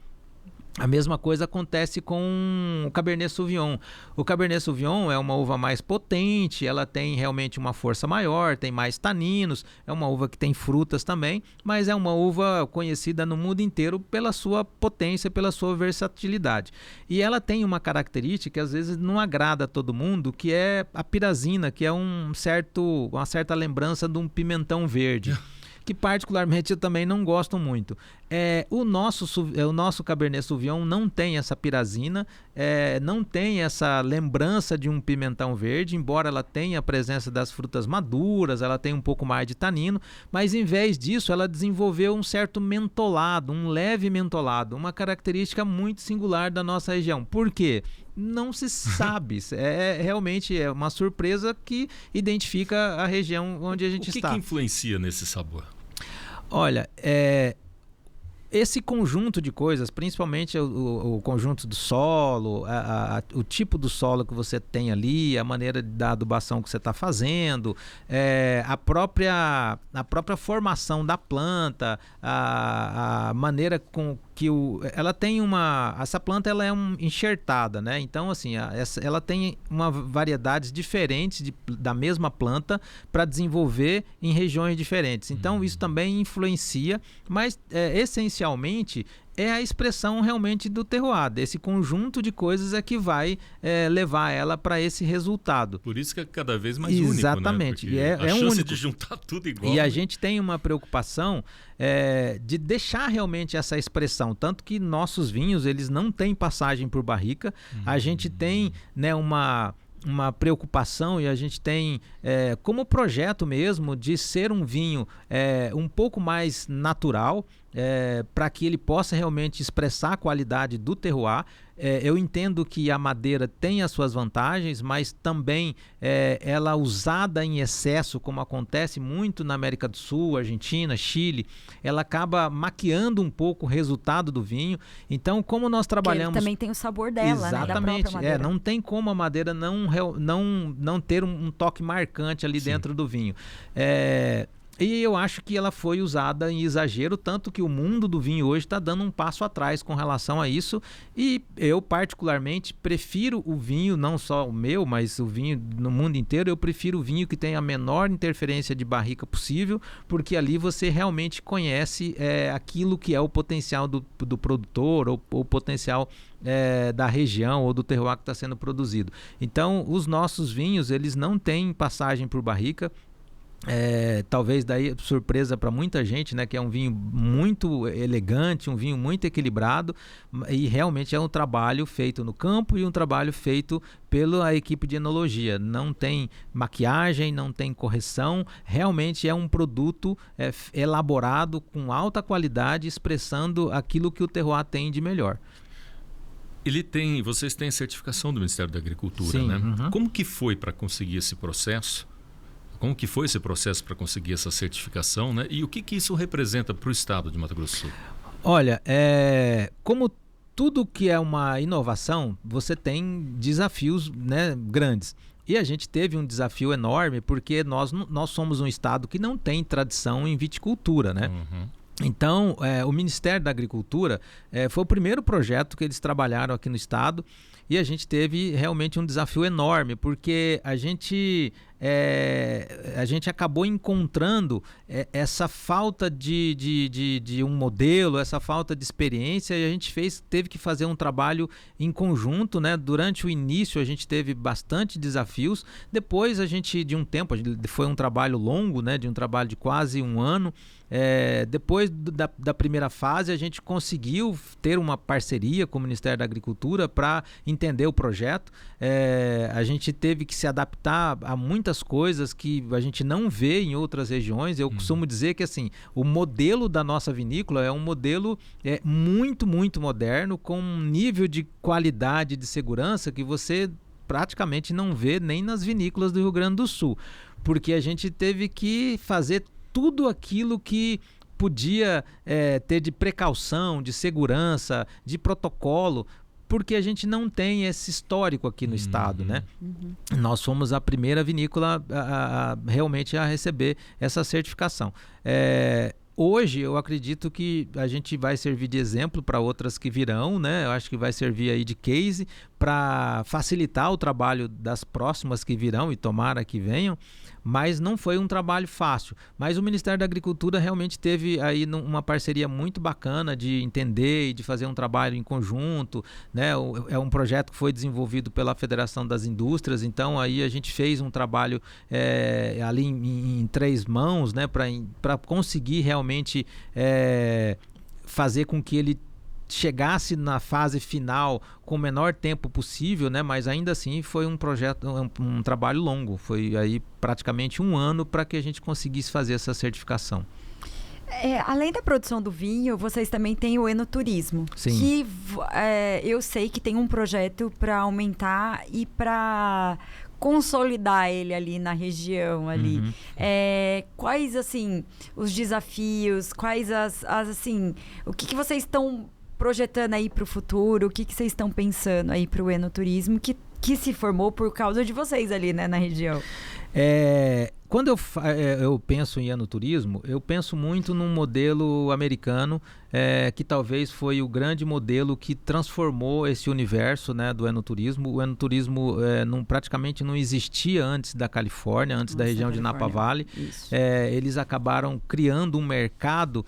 A mesma coisa acontece com o Cabernet Sauvignon. O Cabernet Sauvignon é uma uva mais potente, ela tem realmente uma força maior, tem mais taninos, é uma uva que tem frutas também, mas é uma uva conhecida no mundo inteiro pela sua potência, pela sua versatilidade. E ela tem uma característica que às vezes não agrada a todo mundo, que é a pirazina, que é uma certa lembrança de um pimentão verde. Que particularmente eu também não gosto muito. O nosso Cabernet Sauvignon não tem essa pirazina, não tem essa lembrança de um pimentão verde, embora ela tenha a presença das frutas maduras, ela tem um pouco mais de tanino, mas em vez disso ela desenvolveu um certo mentolado, um leve mentolado, uma característica muito singular da nossa região. Por quê? Não se sabe, realmente é uma surpresa que identifica a região onde a gente está. O que influencia nesse sabor? Olha, esse conjunto de coisas, principalmente o conjunto do solo, o tipo do solo que você tem ali, a maneira da adubação que você está fazendo, a própria formação da planta, a maneira com que ela tem essa planta ela é enxertada, né? Então assim, ela tem uma variedades diferentes da mesma planta para desenvolver em regiões diferentes. Então isso também influencia, mas essencialmente é a expressão realmente do terroir. Esse conjunto de coisas é que vai levar ela para esse resultado. Por isso que é cada vez mais único, exatamente. Né? Porque a chance único de juntar tudo igual. E a gente tem uma preocupação de deixar realmente essa expressão. Tanto que nossos vinhos, eles não têm passagem por barrica. A gente tem, né, uma preocupação e a gente tem como projeto mesmo de ser um vinho um pouco mais natural, para que ele possa realmente expressar a qualidade do terroir. Eu entendo que a madeira tem as suas vantagens, mas também ela usada em excesso, como acontece muito na América do Sul, Argentina, Chile, ela acaba maquiando um pouco o resultado do vinho. Então, como nós trabalhamos... Porque também tem o sabor dela, exatamente, né? Da própria madeira. Não tem como a madeira não ter um toque marcante ali dentro do vinho. E eu acho que ela foi usada em exagero, tanto que o mundo do vinho hoje está dando um passo atrás com relação a isso. E eu, particularmente, prefiro o vinho, não só o meu, mas o vinho no mundo inteiro, eu prefiro o vinho que tem a menor interferência de barrica possível, porque ali você realmente conhece aquilo que é o potencial do produtor ou o potencial da região ou do terroir que está sendo produzido. Então, os nossos vinhos, eles não têm passagem por barrica. Talvez daí surpresa para muita gente, né, que é um vinho muito elegante, um vinho muito equilibrado, e realmente é um trabalho feito no campo e um trabalho feito pela equipe de enologia. Não tem maquiagem, não tem correção, realmente é um produto elaborado com alta qualidade, expressando aquilo que o terroir tem de melhor. Vocês têm certificação do Ministério da Agricultura, sim, né? Uhum. Como que foi para conseguir esse processo? Como que foi esse processo para conseguir essa certificação, né? E o que isso representa para o estado de Mato Grosso do Sul? Olha, como tudo que é uma inovação, você tem desafios, né, grandes. E a gente teve um desafio enorme porque nós somos um estado que não tem tradição em viticultura, né? Uhum. Então, o Ministério da Agricultura foi o primeiro projeto que eles trabalharam aqui no estado, e a gente teve realmente um desafio enorme, porque a gente acabou encontrando essa falta de um modelo, essa falta de experiência, e a gente teve que fazer um trabalho em conjunto, né? Durante o início a gente teve bastante desafios, depois de um tempo, foi um trabalho longo, né? De um trabalho de quase um ano. Depois da primeira fase, a gente conseguiu ter uma parceria com o Ministério da Agricultura para entender o projeto. A gente teve que se adaptar a muitas coisas que a gente não vê em outras regiões. Eu costumo dizer que assim, o modelo da nossa vinícola é um modelo muito, muito moderno, com um nível de qualidade e de segurança que você praticamente não vê nem nas vinícolas do Rio Grande do Sul, porque a gente teve que fazer tudo aquilo que podia ter de precaução, de segurança, de protocolo, porque a gente não tem esse histórico aqui no estado, né? Nós fomos a primeira vinícola realmente a receber essa certificação. Hoje eu acredito que a gente vai servir de exemplo para outras que virão, né? Eu acho que vai servir aí de case para facilitar o trabalho das próximas que virão e tomara que venham, mas não foi um trabalho fácil. Mas o Ministério da Agricultura realmente teve aí uma parceria muito bacana de entender e de fazer um trabalho em conjunto, né? É um projeto que foi desenvolvido pela Federação das Indústrias, então aí a gente fez um trabalho ali em três mãos, né? Para conseguir realmente fazer com que ele chegasse na fase final com o menor tempo possível, né? Mas ainda assim foi um projeto, um trabalho longo, foi aí praticamente 1 ano para que a gente conseguisse fazer essa certificação. Além da produção do vinho, vocês também têm o enoturismo. Sim. Que eu sei que tem um projeto para aumentar e para consolidar ele ali na região ali. Quais, assim, os desafios, quais assim, o que vocês estão projetando aí para o futuro, o que vocês estão pensando aí para o enoturismo que se formou por causa de vocês ali, né, na região? Quando eu penso em enoturismo, eu penso muito num modelo americano, que talvez foi o grande modelo que transformou esse universo, né, do enoturismo. O enoturismo praticamente não existia antes da Califórnia, antes da região de Napa Valley. Eles acabaram criando um mercado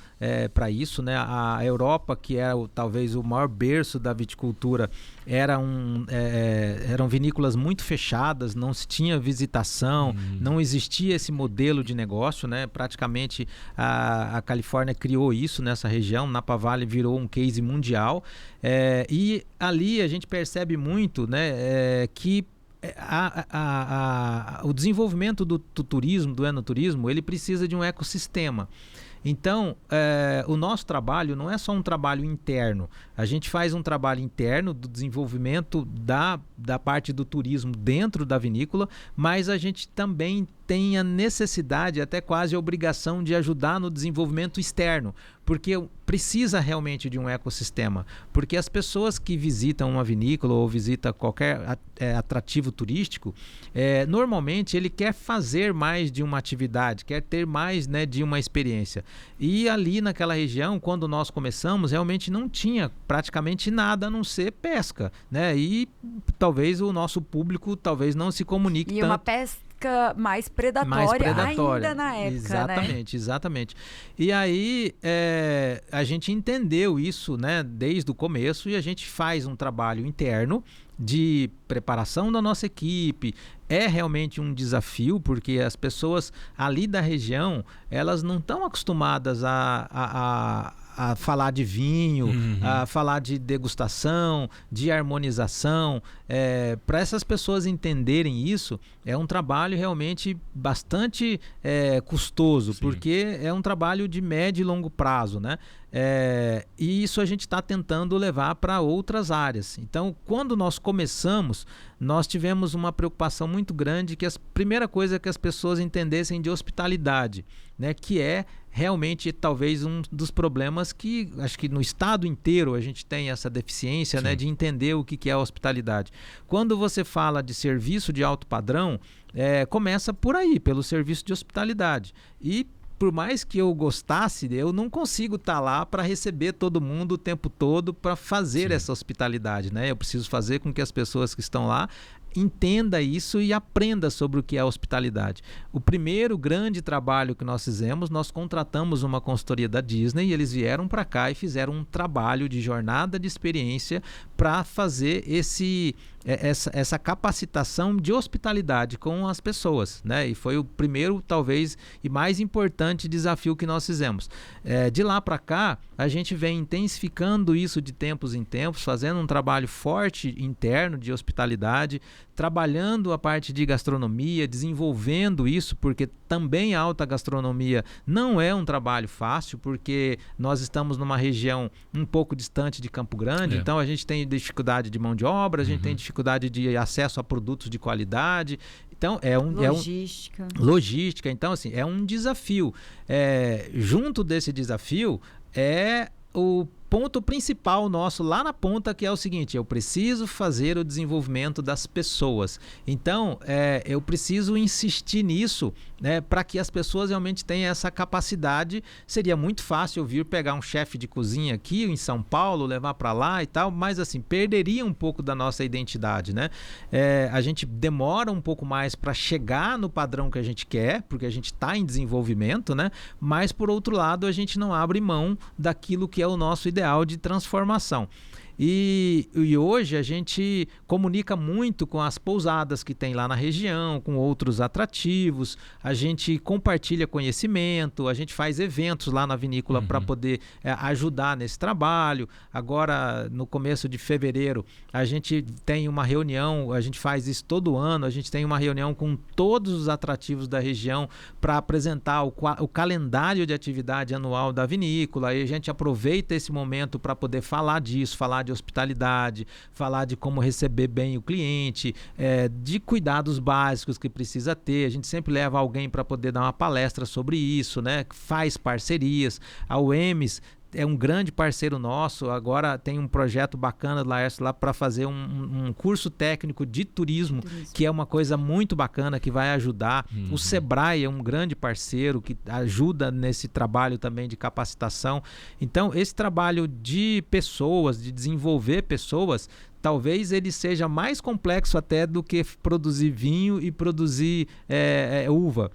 para isso, né? A Europa, que é talvez o maior berço da viticultura, eram vinícolas muito fechadas, não se tinha visitação, não existia esse modelo de negócio, né? Praticamente a Califórnia criou isso nessa região. Napa Valley virou um case mundial, e ali a gente percebe muito, né, que o desenvolvimento do turismo, do enoturismo, ele precisa de um ecossistema. Então, o nosso trabalho não é só um trabalho interno. A gente faz um trabalho interno do desenvolvimento da parte do turismo dentro da vinícola, mas a gente também tem a necessidade, até quase a obrigação de ajudar no desenvolvimento externo, porque precisa realmente de um ecossistema, porque as pessoas que visitam uma vinícola ou visitam qualquer atrativo turístico, normalmente ele quer fazer mais de uma atividade, quer ter mais, né, de uma experiência. E ali naquela região, quando nós começamos, realmente não tinha praticamente nada a não ser pesca, né? E talvez o nosso público talvez não se comunique tanto. E uma pesca mais predatória ainda na época, né? Exatamente. E aí a gente entendeu isso, né, desde o começo, e a gente faz um trabalho interno de preparação da nossa equipe. É realmente um desafio, porque as pessoas ali da região, elas não estão acostumadas a falar de vinho, a falar de degustação, de harmonização. Para essas pessoas entenderem isso, é um trabalho realmente bastante custoso. Sim. Porque é um trabalho de médio e longo prazo, né? E isso a gente está tentando levar para outras áreas. Então, quando nós começamos, nós tivemos uma preocupação muito grande, que a primeira coisa é que as pessoas entendessem de hospitalidade, né? Que é realmente talvez um dos problemas que acho que no estado inteiro a gente tem essa deficiência, né, de entender o que é a hospitalidade. Quando você fala de serviço de alto padrão, começa por aí, pelo serviço de hospitalidade. E por mais que eu gostasse, eu não consigo estar lá para receber todo mundo o tempo todo para fazer essa hospitalidade, né? Eu preciso fazer com que as pessoas que estão lá entenda isso e aprenda sobre o que é a hospitalidade. O primeiro grande trabalho que nós fizemos, nós contratamos uma consultoria da Disney e eles vieram para cá e fizeram um trabalho de jornada de experiência para fazer essa capacitação de hospitalidade com as pessoas, né? E foi o primeiro, talvez, e mais importante desafio que nós fizemos. De lá para cá, a gente vem intensificando isso de tempos em tempos, fazendo um trabalho forte interno de hospitalidade. trabalhando a parte de gastronomia, desenvolvendo isso, porque também a alta gastronomia não é um trabalho fácil, porque nós estamos numa região um pouco distante de Campo Grande, então a gente tem dificuldade de mão de obra, a gente tem dificuldade de acesso a produtos de qualidade. Então, logística. Então, assim, é um desafio. Junto desse desafio, o ponto principal nosso lá na ponta, que é o seguinte: eu preciso fazer o desenvolvimento das pessoas. Então, eu preciso insistir nisso, né, para que as pessoas realmente tenham essa capacidade. Seria muito fácil eu vir pegar um chefe de cozinha aqui em São Paulo, levar para lá e tal, mas assim, perderia um pouco da nossa identidade, né? A gente demora um pouco mais para chegar no padrão que a gente quer, porque a gente está em desenvolvimento, né? Mas, por outro lado, a gente não abre mão daquilo que é o nosso ideal de transformação. E hoje a gente comunica muito com as pousadas que tem lá na região, com outros atrativos, a gente compartilha conhecimento, a gente faz eventos lá na vinícola para poder ajudar nesse trabalho. Agora, no começo de fevereiro, a gente tem uma reunião, a gente faz isso todo ano, a gente tem uma reunião com todos os atrativos da região para apresentar o calendário de atividade anual da vinícola, e a gente aproveita esse momento para poder falar disso, falar de hospitalidade, falar de como receber bem o cliente, de cuidados básicos que precisa ter. A gente sempre leva alguém para poder dar uma palestra sobre isso, né? Faz parcerias. A UEMS é um grande parceiro nosso. Agora tem um projeto bacana lá para fazer um curso técnico de turismo, que é uma coisa muito bacana, que vai ajudar. O Sebrae é um grande parceiro que ajuda nesse trabalho também de capacitação. Então, esse trabalho de pessoas, de desenvolver pessoas, talvez ele seja mais complexo até do que produzir vinho e produzir uva.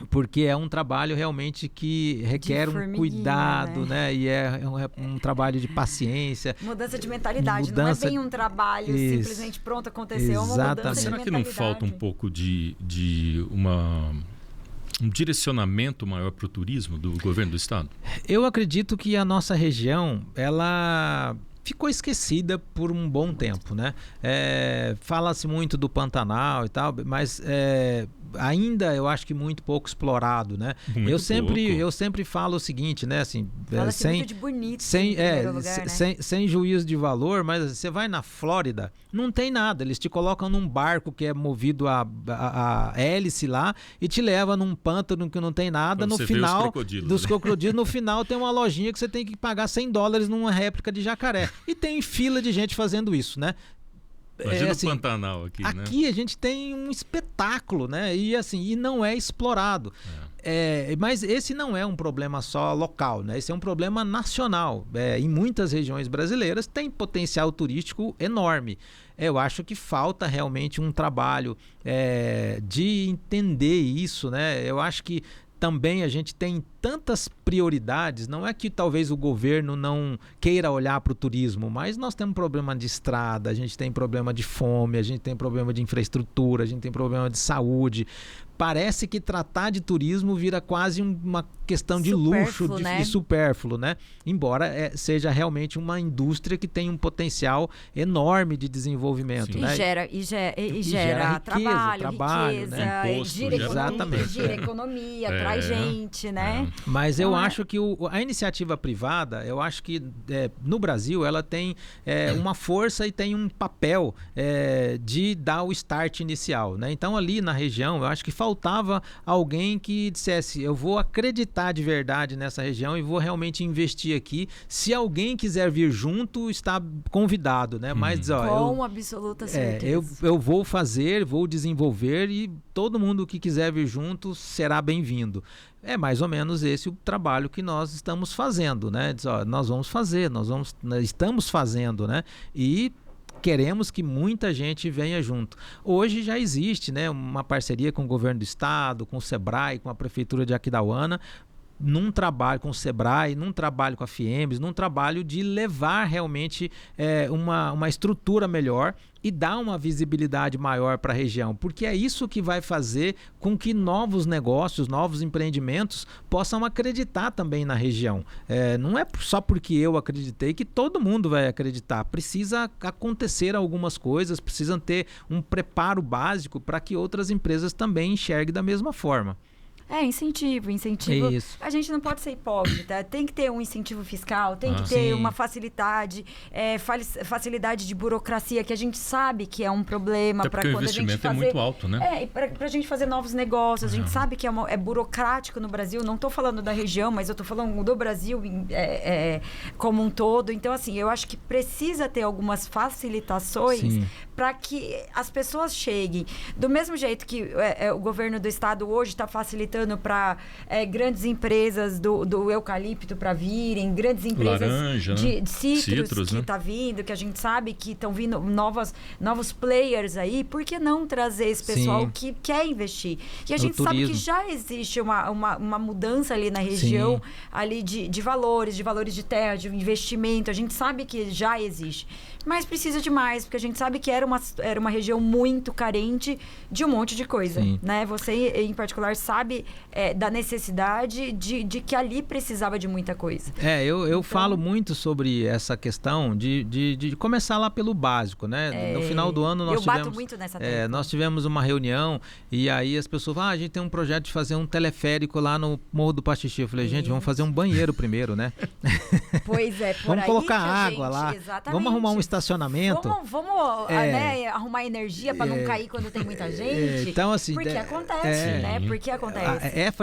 Porque é um trabalho realmente que requer um cuidado, né? E é um trabalho de paciência. Mudança de mentalidade, não é bem um trabalho simplesmente pronto, aconteceu, é uma mudança de mentalidade. Será que não falta um pouco de um direcionamento maior para o turismo do governo do estado? Eu acredito que a nossa região, ela ficou esquecida por um bom tempo, né? Fala-se muito do Pantanal e tal, mas ainda eu acho que muito pouco explorado, né? Eu sempre falo o seguinte, né? Assim, muito de bonito, lugar, né? sem juízo de valor, mas você vai na Flórida, não tem nada. Eles te colocam num barco que é movido a hélice lá e te leva num pântano que não tem nada. No final dos crocodilos, no final tem uma lojinha que você tem que pagar $100 numa réplica de jacaré. E tem fila de gente fazendo isso, né? Imagina o Pantanal aqui, né? Aqui a gente tem um espetáculo, né? E não é explorado. Mas esse não é um problema só local, né? Esse é um problema nacional. Em muitas regiões brasileiras tem potencial turístico enorme. Eu acho que falta realmente um trabalho de entender isso, né? Eu acho que também a gente tem tantas prioridades, não é que talvez o governo não queira olhar para o turismo, mas nós temos problema de estrada, a gente tem problema de fome, a gente tem problema de infraestrutura, a gente tem problema de saúde. Parece que tratar de turismo vira quase uma questão de luxo e supérfluo, né? Embora seja realmente uma indústria que tem um potencial enorme de desenvolvimento. Né? E gera riqueza, trabalho, riqueza, né? Imposto, gira economia, traz gente, né? Mas eu acho que a iniciativa privada, eu acho que no Brasil ela tem uma força e tem um papel de dar o start inicial, né? Então ali na região eu acho que faltava alguém que dissesse: eu vou acreditar de verdade nessa região e vou realmente investir aqui. Se alguém quiser vir junto, está convidado, né? Mas com absoluta certeza. Eu vou fazer, vou desenvolver, e todo mundo que quiser vir junto será bem-vindo. É mais ou menos esse o trabalho que nós estamos fazendo, né? Nós vamos fazer, nós estamos fazendo, né? E queremos que muita gente venha junto. Hoje já existe, né, uma parceria com o governo do estado, com o Sebrae, com a prefeitura de Aquidauana, num trabalho com o Sebrae, num trabalho com a Fiembres, num trabalho de levar realmente uma estrutura melhor e dar uma visibilidade maior para a região, porque é isso que vai fazer com que novos negócios, novos empreendimentos possam acreditar também na região. Não é só porque eu acreditei que todo mundo vai acreditar. Precisa acontecer algumas coisas, precisam ter um preparo básico para que outras empresas também enxerguem da mesma forma. Incentivo. Isso. A gente não pode ser hipócrita. Tem que ter um incentivo fiscal, tem que ter uma facilidade de burocracia, que a gente sabe que é um problema para quando a gente fazer... o investimento é muito alto, né? Para a gente fazer novos negócios. A gente sabe que é burocrático no Brasil. Não estou falando da região, mas eu estou falando do Brasil como um todo. Então, assim, eu acho que precisa ter algumas facilitações para que as pessoas cheguem. Do mesmo jeito que o governo do estado hoje está facilitando para grandes empresas do eucalipto para virem, grandes empresas laranja, de citros que né? está vindo, que a gente sabe que estão vindo novos players aí. Por que não trazer esse pessoal que quer investir? E a gente sabe que já existe uma mudança ali na região, ali de valores de terra, de investimento. A gente sabe que já existe. Mas precisa de mais, porque a gente sabe que era uma região muito carente de um monte de coisa, né? Você, em particular, sabe da necessidade de que ali precisava de muita coisa. Eu falo muito sobre essa questão de começar lá pelo básico, né? No final do ano nós bato muito nessa tecla. Nós tivemos uma reunião e aí as pessoas falam, a gente tem um projeto de fazer um teleférico lá no Morro do Paxixi. Eu falei, gente, vamos fazer um banheiro primeiro, né? Pois é, vamos colocar água lá, vamos arrumar um estacionamento. Vamos arrumar energia para não cair quando tem muita gente. Então, assim, porque acontece, né? Porque acontece.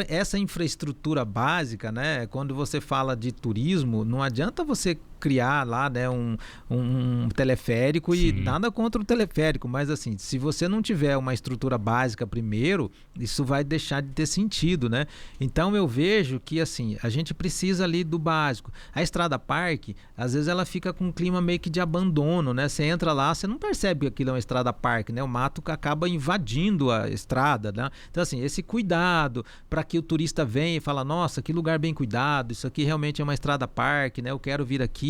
Essa infraestrutura básica, né? Quando você fala de turismo, não adianta você criar lá, né, um teleférico e nada contra o teleférico, mas assim, se você não tiver uma estrutura básica primeiro, isso vai deixar de ter sentido, né? Então eu vejo que assim, a gente precisa ali do básico. A Estrada Parque, às vezes ela fica com um clima meio que de abandono, né? Você entra lá, você não percebe que aquilo é uma Estrada Parque, né? O mato acaba invadindo a estrada, né? Então assim, esse cuidado para que o turista venha e fala, nossa, que lugar bem cuidado, isso aqui realmente é uma Estrada Parque, né? Eu quero vir aqui.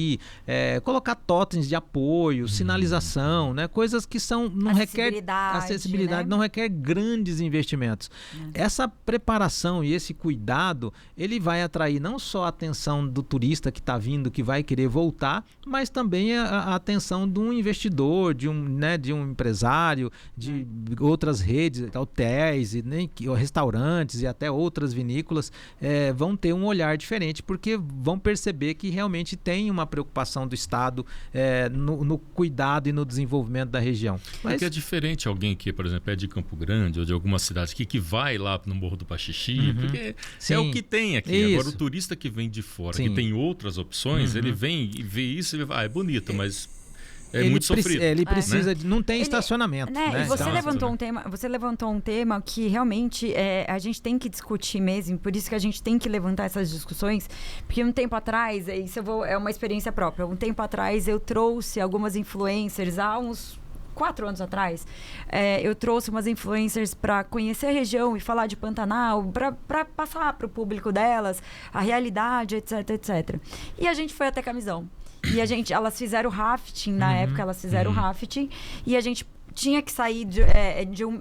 Colocar totens de apoio, sinalização, né? Coisas que não requer acessibilidade, né? Não requer grandes investimentos. Essa preparação e esse cuidado, ele vai atrair não só a atenção do turista que está vindo, que vai querer voltar, mas também a atenção de um investidor, de um empresário, de outras redes, hotéis, restaurantes e até outras vinícolas vão ter um olhar diferente, porque vão perceber que realmente tem uma preocupação do Estado no cuidado e no desenvolvimento da região. Porque é diferente alguém que, por exemplo, é de Campo Grande ou de alguma cidade que vai lá no Morro do Paxixi, porque é o que tem aqui. Isso. Agora, o turista que vem de fora, que tem outras opções, ele vem e vê isso e é bonito, mas... muito sofrido. Ele precisa não tem estacionamento. Né? E você levantou um tema que realmente a gente tem que discutir mesmo, por isso que a gente tem que levantar essas discussões, porque um tempo atrás, é uma experiência própria, um tempo atrás eu trouxe algumas influencers, há uns 4 anos atrás, eu trouxe umas influencers para conhecer a região e falar de Pantanal, para passar para o público delas a realidade, etc, etc. E a gente foi até Camisão. E elas fizeram rafting, na época elas fizeram rafting, e a gente tinha que sair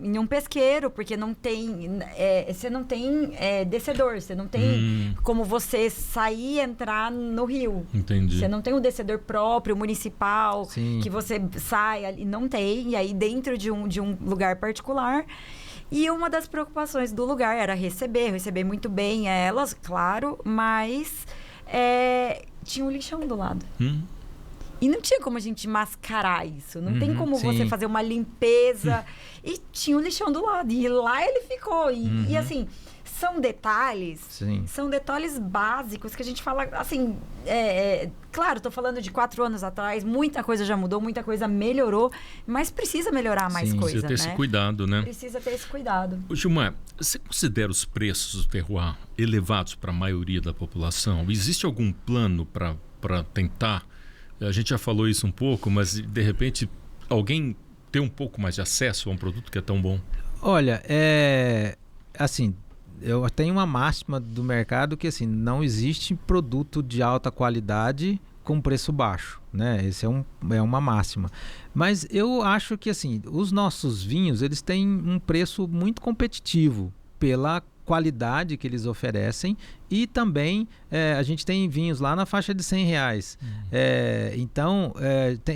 em um pesqueiro, porque não tem, você não tem descedor, você não tem como você sair e entrar no rio. Entendi. Você não tem um descedor próprio, municipal, que você sai ali, não tem, e aí dentro de um lugar particular. E uma das preocupações do lugar era receber muito bem elas, claro, mas... tinha um lixão do lado. E não tinha como a gente mascarar isso. Não tem como você fazer uma limpeza. E tinha um lixão do lado. E lá ele ficou. E assim, são detalhes. São detalhes básicos que a gente fala, assim... claro, estou falando de 4 anos atrás. Muita coisa já mudou, muita coisa melhorou. Mas precisa melhorar mais coisa, precisa ter esse cuidado, né? Precisa ter esse cuidado. Gilmar, você considera os preços do terroir elevados para a maioria da população? Existe algum plano para tentar... A gente já falou isso um pouco, mas de repente alguém ter um pouco mais de acesso a um produto que é tão bom? Olha, assim, eu tenho uma máxima do mercado que assim, não existe produto de alta qualidade com preço baixo, né? Esse é uma máxima. Mas eu acho que assim, os nossos vinhos, eles têm um preço muito competitivo pela qualidade que eles oferecem e também a gente tem vinhos lá na faixa de R$100. Então,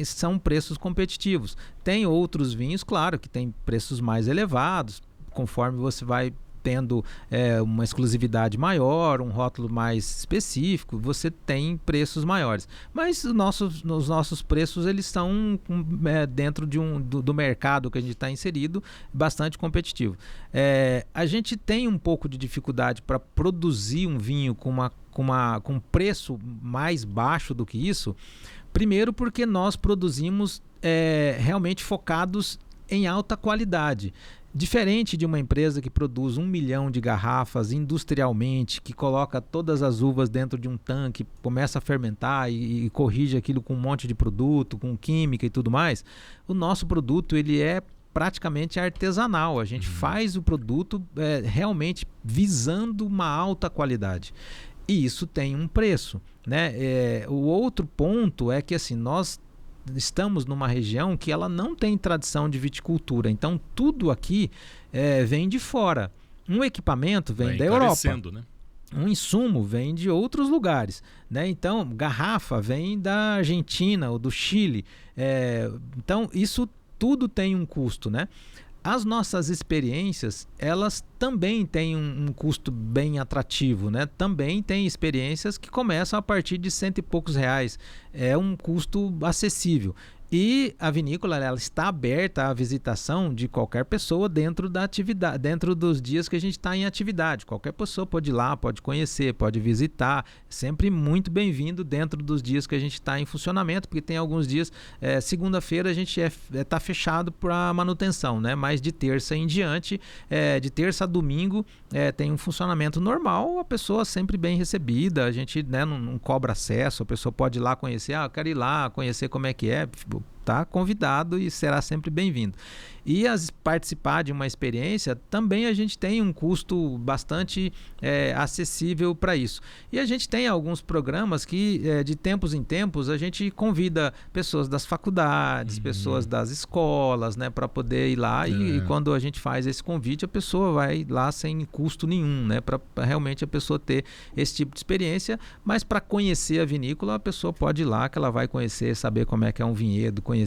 são preços competitivos. Tem outros vinhos, claro, que tem preços mais elevados, conforme você vai tendo uma exclusividade maior, um rótulo mais específico, você tem preços maiores. Mas os nossos preços, eles estão dentro do mercado que a gente está inserido, bastante competitivo. A gente tem um pouco de dificuldade para produzir um vinho com um preço mais baixo do que isso, primeiro porque nós produzimos realmente focados em alta qualidade. Diferente de uma empresa que produz 1 milhão de garrafas industrialmente, que coloca todas as uvas dentro de um tanque, começa a fermentar e corrige aquilo com um monte de produto, com química e tudo mais, o nosso produto ele é praticamente artesanal. A gente faz o produto realmente visando uma alta qualidade. E isso tem um preço, né? O outro ponto é que assim, nós estamos numa região que ela não tem tradição de viticultura, então tudo aqui vem de fora. Um equipamento vem da Europa, né? Um insumo vem de outros lugares, né? Então garrafa vem da Argentina ou do Chile, então isso tudo tem um custo, né? As nossas experiências, elas também têm um custo bem atrativo, né? Também tem experiências que começam a partir de R$100 e poucos. É um custo acessível. E a vinícola, ela está aberta à visitação de qualquer pessoa dentro da atividade, dentro dos dias que a gente está em atividade. Qualquer pessoa pode ir lá, pode conhecer, pode visitar. Sempre muito bem-vindo dentro dos dias que a gente está em funcionamento, porque tem alguns dias, segunda-feira a gente está fechado para manutenção, né? Mas de terça em diante, de terça a domingo, tem um funcionamento normal, a pessoa sempre bem recebida, a gente, né, não cobra acesso, a pessoa pode ir lá conhecer, eu quero ir lá conhecer como é que é, tá convidado e será sempre bem-vindo. E participar de uma experiência, também a gente tem um custo bastante acessível para isso. E a gente tem alguns programas que, de tempos em tempos, a gente convida pessoas das faculdades, pessoas das escolas, né, para poder ir lá. E quando a gente faz esse convite, a pessoa vai lá sem custo nenhum, né, para realmente a pessoa ter esse tipo de experiência. Mas para conhecer a vinícola, a pessoa pode ir lá, que ela vai conhecer, saber como é que é um vinhedo, conhecer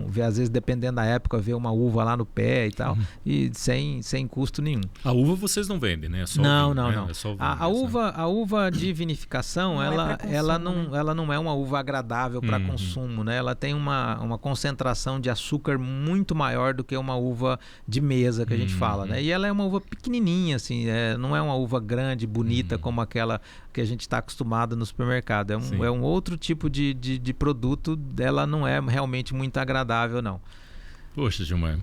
ver, às vezes, dependendo da época, ver uma uva lá no pé e tal, e sem custo nenhum. A uva vocês não vendem, né? É só não, vinho, não, né? não. É só vinho, a uva de vinificação, ela não é uma uva agradável para consumo, né? Ela tem uma concentração de açúcar muito maior do que uma uva de mesa que a gente fala, né? E ela é uma uva pequenininha, assim, não é uma uva grande, bonita, como aquela que a gente está acostumado no supermercado. É um outro tipo de produto, ela não é realmente muito agradável, não. Poxa, Gilmar,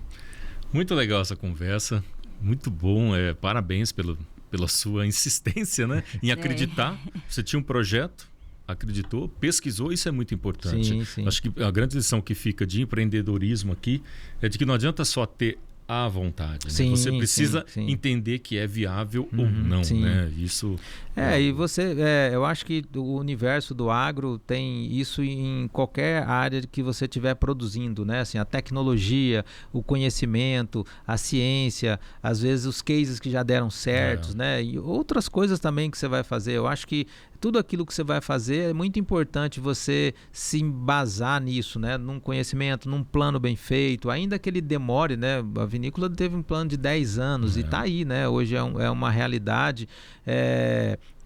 muito legal essa conversa, muito bom, parabéns pela sua insistência, né, em acreditar. Você tinha um projeto, acreditou, pesquisou, isso é muito importante. Sim. Acho que a grande lição que fica de empreendedorismo aqui é de que não adianta só ter a vontade, né? Você precisa entender que é viável ou não, né? Isso. E você, eu acho que o universo do agro tem isso em qualquer área que você estiver produzindo, né? Assim, a tecnologia, o conhecimento, a ciência, às vezes os cases que já deram certos, né? E outras coisas também que você vai fazer. Eu acho que tudo aquilo que você vai fazer é muito importante você se embasar nisso, né? Num conhecimento, num plano bem feito, ainda que ele demore, né? A vinícola teve um plano de 10 anos e está aí, né? Hoje é uma realidade,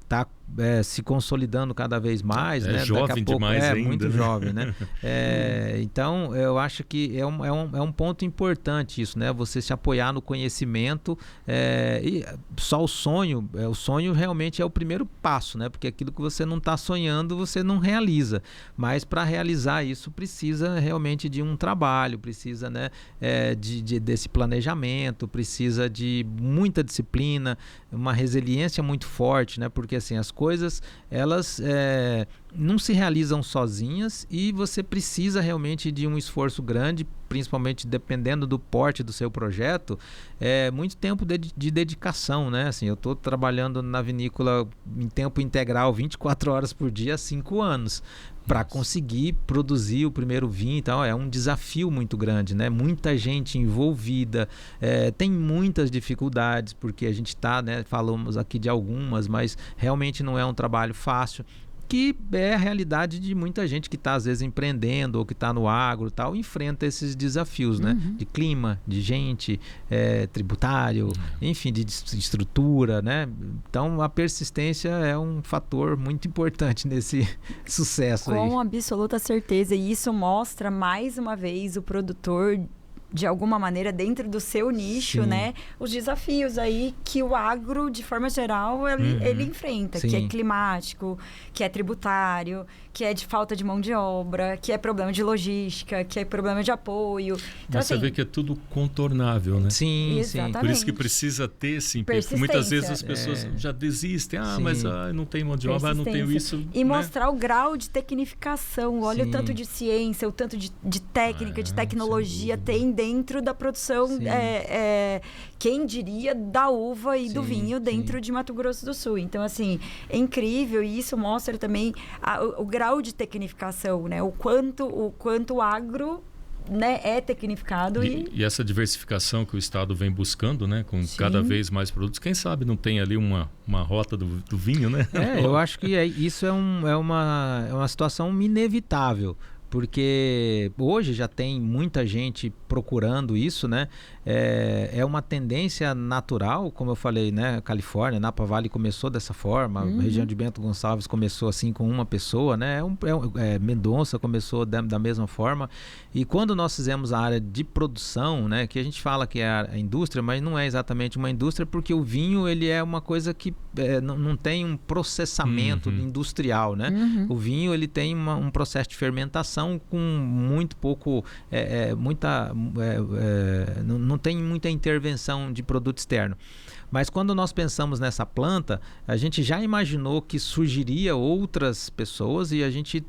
está se consolidando cada vez mais, né? Jovem daqui a pouco, demais ainda, muito né? jovem, né? Então, eu acho que é um ponto importante isso, né? Você se apoiar no conhecimento, e só o sonho realmente é o primeiro passo, né? Porque aquilo que você não está sonhando, você não realiza. Mas para realizar isso, precisa realmente de um trabalho, precisa, né, desse planejamento, precisa de muita disciplina, uma resiliência muito forte, né? Porque assim, as coisas, elas não se realizam sozinhas e você precisa realmente de um esforço grande, principalmente dependendo do porte do seu projeto, muito tempo de dedicação, né? Assim, eu estou trabalhando na vinícola em tempo integral 24 horas por dia há 5 anos para conseguir produzir o primeiro vinho. Então, é um desafio muito grande, né? Muita gente envolvida, tem muitas dificuldades, porque a gente está, né, falamos aqui de algumas, mas realmente não é um trabalho fácil, que é a realidade de muita gente que está, às vezes, empreendendo ou que está no agro e tal, enfrenta esses desafios, né? De clima, de gente, tributário, enfim, de estrutura, né? Então, a persistência é um fator muito importante nesse sucesso aí. Com absoluta certeza. E isso mostra, mais uma vez, o produtor, de alguma maneira, dentro do seu nicho, né? Os desafios aí que o agro, de forma geral, ele enfrenta. Que é climático, que é tributário, que é de falta de mão de obra, que é problema de logística, que é problema de apoio. Então, mas você vê que é tudo contornável, né? Sim, exatamente. sim. Por isso que precisa ter esse empenho. Muitas vezes as pessoas já desistem. Mas não tem mão de obra, não tenho isso. E mostrar o grau de tecnificação. Olha o tanto de ciência, o tanto de técnica, de tecnologia tem dentro da produção, quem diria, da uva e do vinho dentro de Mato Grosso do Sul. Então, assim, é incrível, e isso mostra também o grau de tecnificação, né? O quanto o agro, né, é tecnificado. E essa diversificação que o Estado vem buscando, né, com cada vez mais produtos, quem sabe não tem ali uma rota do vinho, né? Eu acho que isso é uma situação inevitável, porque hoje já tem muita gente procurando isso, né? É uma tendência natural, como eu falei, né? Califórnia, Napa Valley começou dessa forma, a região de Bento Gonçalves começou assim com uma pessoa, né? Mendonça começou da mesma forma. E quando nós fizemos a área de produção, né? Que a gente fala que é a indústria, mas não é exatamente uma indústria, porque o vinho, ele é uma coisa que não tem um processamento industrial, né? O vinho, ele tem um processo de fermentação com muito pouco, não tem muita intervenção de produto externo. Mas quando nós pensamos nessa planta, a gente já imaginou que surgiria outras pessoas e a gente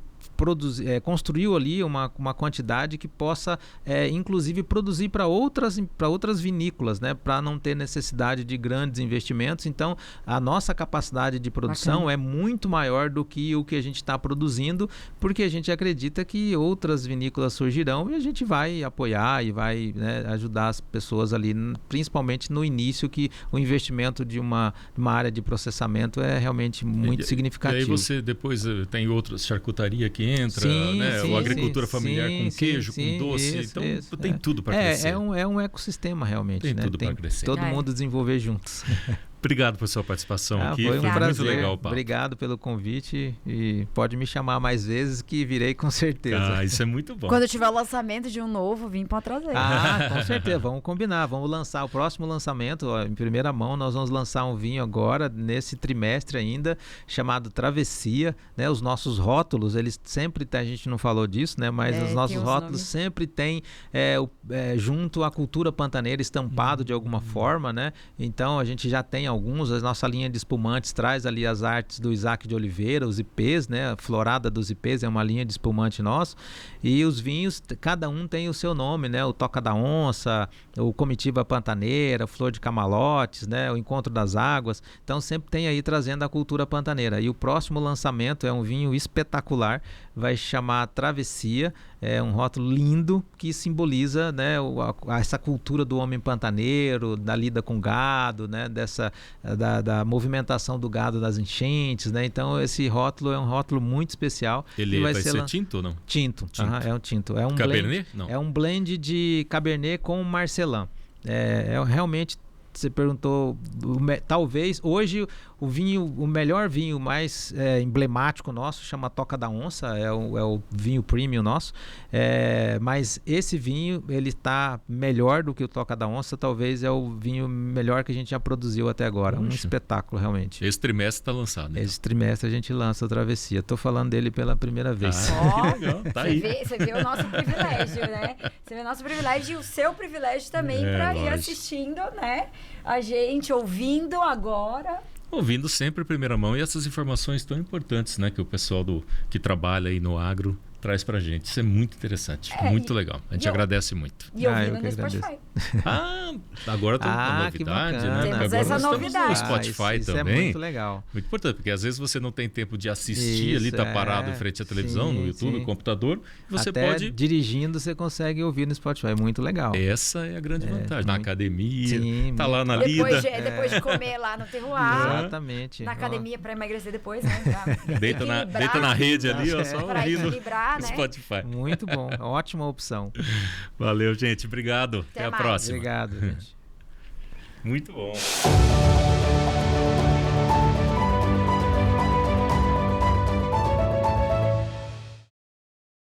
construiu ali uma quantidade que possa, inclusive, produzir para outras vinícolas, né? Para não ter necessidade de grandes investimentos. Então, a nossa capacidade de produção é muito maior do que o que a gente está produzindo, porque a gente acredita que outras vinícolas surgirão e a gente vai apoiar e vai, né, ajudar as pessoas ali, principalmente no início, que o investimento de uma área de processamento é realmente muito significativo. E aí você depois tem outras, charcutaria que entra, né? Ou agricultura familiar com queijo, com doce. Então tem tudo para crescer. É um ecossistema realmente. Tem, né? Tudo para crescer. Todo mundo desenvolver juntos. Obrigado por sua participação aqui. Foi um prazer. Muito legal, Paulo. Obrigado pelo convite e pode me chamar mais vezes que virei com certeza. Isso é muito bom. Quando tiver o lançamento de um novo, vim para trazer. Com certeza. Vamos combinar. Vamos lançar o próximo lançamento, em primeira mão. Nós vamos lançar um vinho agora, nesse trimestre ainda, chamado Travessia, né? Os nossos rótulos, eles sempre tem, a gente não falou disso, né? Mas os nossos rótulos sempre tem junto à cultura pantaneira estampado de alguma forma, né? Então a gente já tem alguns. A nossa linha de espumantes traz ali as artes do Isaac de Oliveira, os ipês, né? A Florada dos Ipês é uma linha de espumante nosso. E os vinhos, cada um tem o seu nome, né? O Toca da Onça, o Comitiva Pantaneira, Flor de Camalotes, né? O Encontro das Águas. Então sempre tem aí trazendo a cultura pantaneira. E o próximo lançamento é um vinho espetacular, vai chamar Travessia. É um rótulo lindo que simboliza, né, essa cultura do homem pantaneiro, da lida com gado, né, da movimentação do gado das enchentes, né? Então esse rótulo é um rótulo muito especial. Ele vai ser tinto ou não? Tinto. É um tinto. É um Cabernet? blend, não. É um blend de Cabernet com Marcelin. Realmente, você perguntou, talvez hoje o melhor vinho mais emblemático nosso chama Toca da Onça, é o vinho premium nosso, mas esse vinho, ele está melhor do que o Toca da Onça, talvez é o vinho melhor que a gente já produziu até agora. Um espetáculo realmente. Esse trimestre está lançado, né? Esse trimestre a gente lança o Travessia. Estou falando dele pela primeira vez. Legal, tá aí. Você vê o nosso privilégio, né? Você vê o nosso privilégio e o seu privilégio também para ir assistindo, né? A gente ouvindo agora ouvindo sempre em primeira mão e essas informações tão importantes, né, que o pessoal que trabalha aí no agro traz pra gente. Isso é muito interessante, muito legal. A gente agradece muito. E ouvindo no Spotify. Agora tem uma novidade, né? Temos Agora essa novidade. No Spotify isso também. É muito legal. Muito importante, porque às vezes você não tem tempo de assistir ali, tá parado em frente à televisão, no YouTube, no computador. Você até pode... dirigindo, você consegue ouvir no Spotify. É muito legal. Essa é a grande vantagem. Na academia, tá muito lá na depois lida. Depois de comer lá no terroir. Exatamente. Na academia para emagrecer depois, né? Deita na rede ali, ó, só para ouvindo equilibrar, né? Spotify. Muito bom. Ótima opção. Valeu, gente. Obrigado. Até a próxima. Obrigado, gente. Muito bom.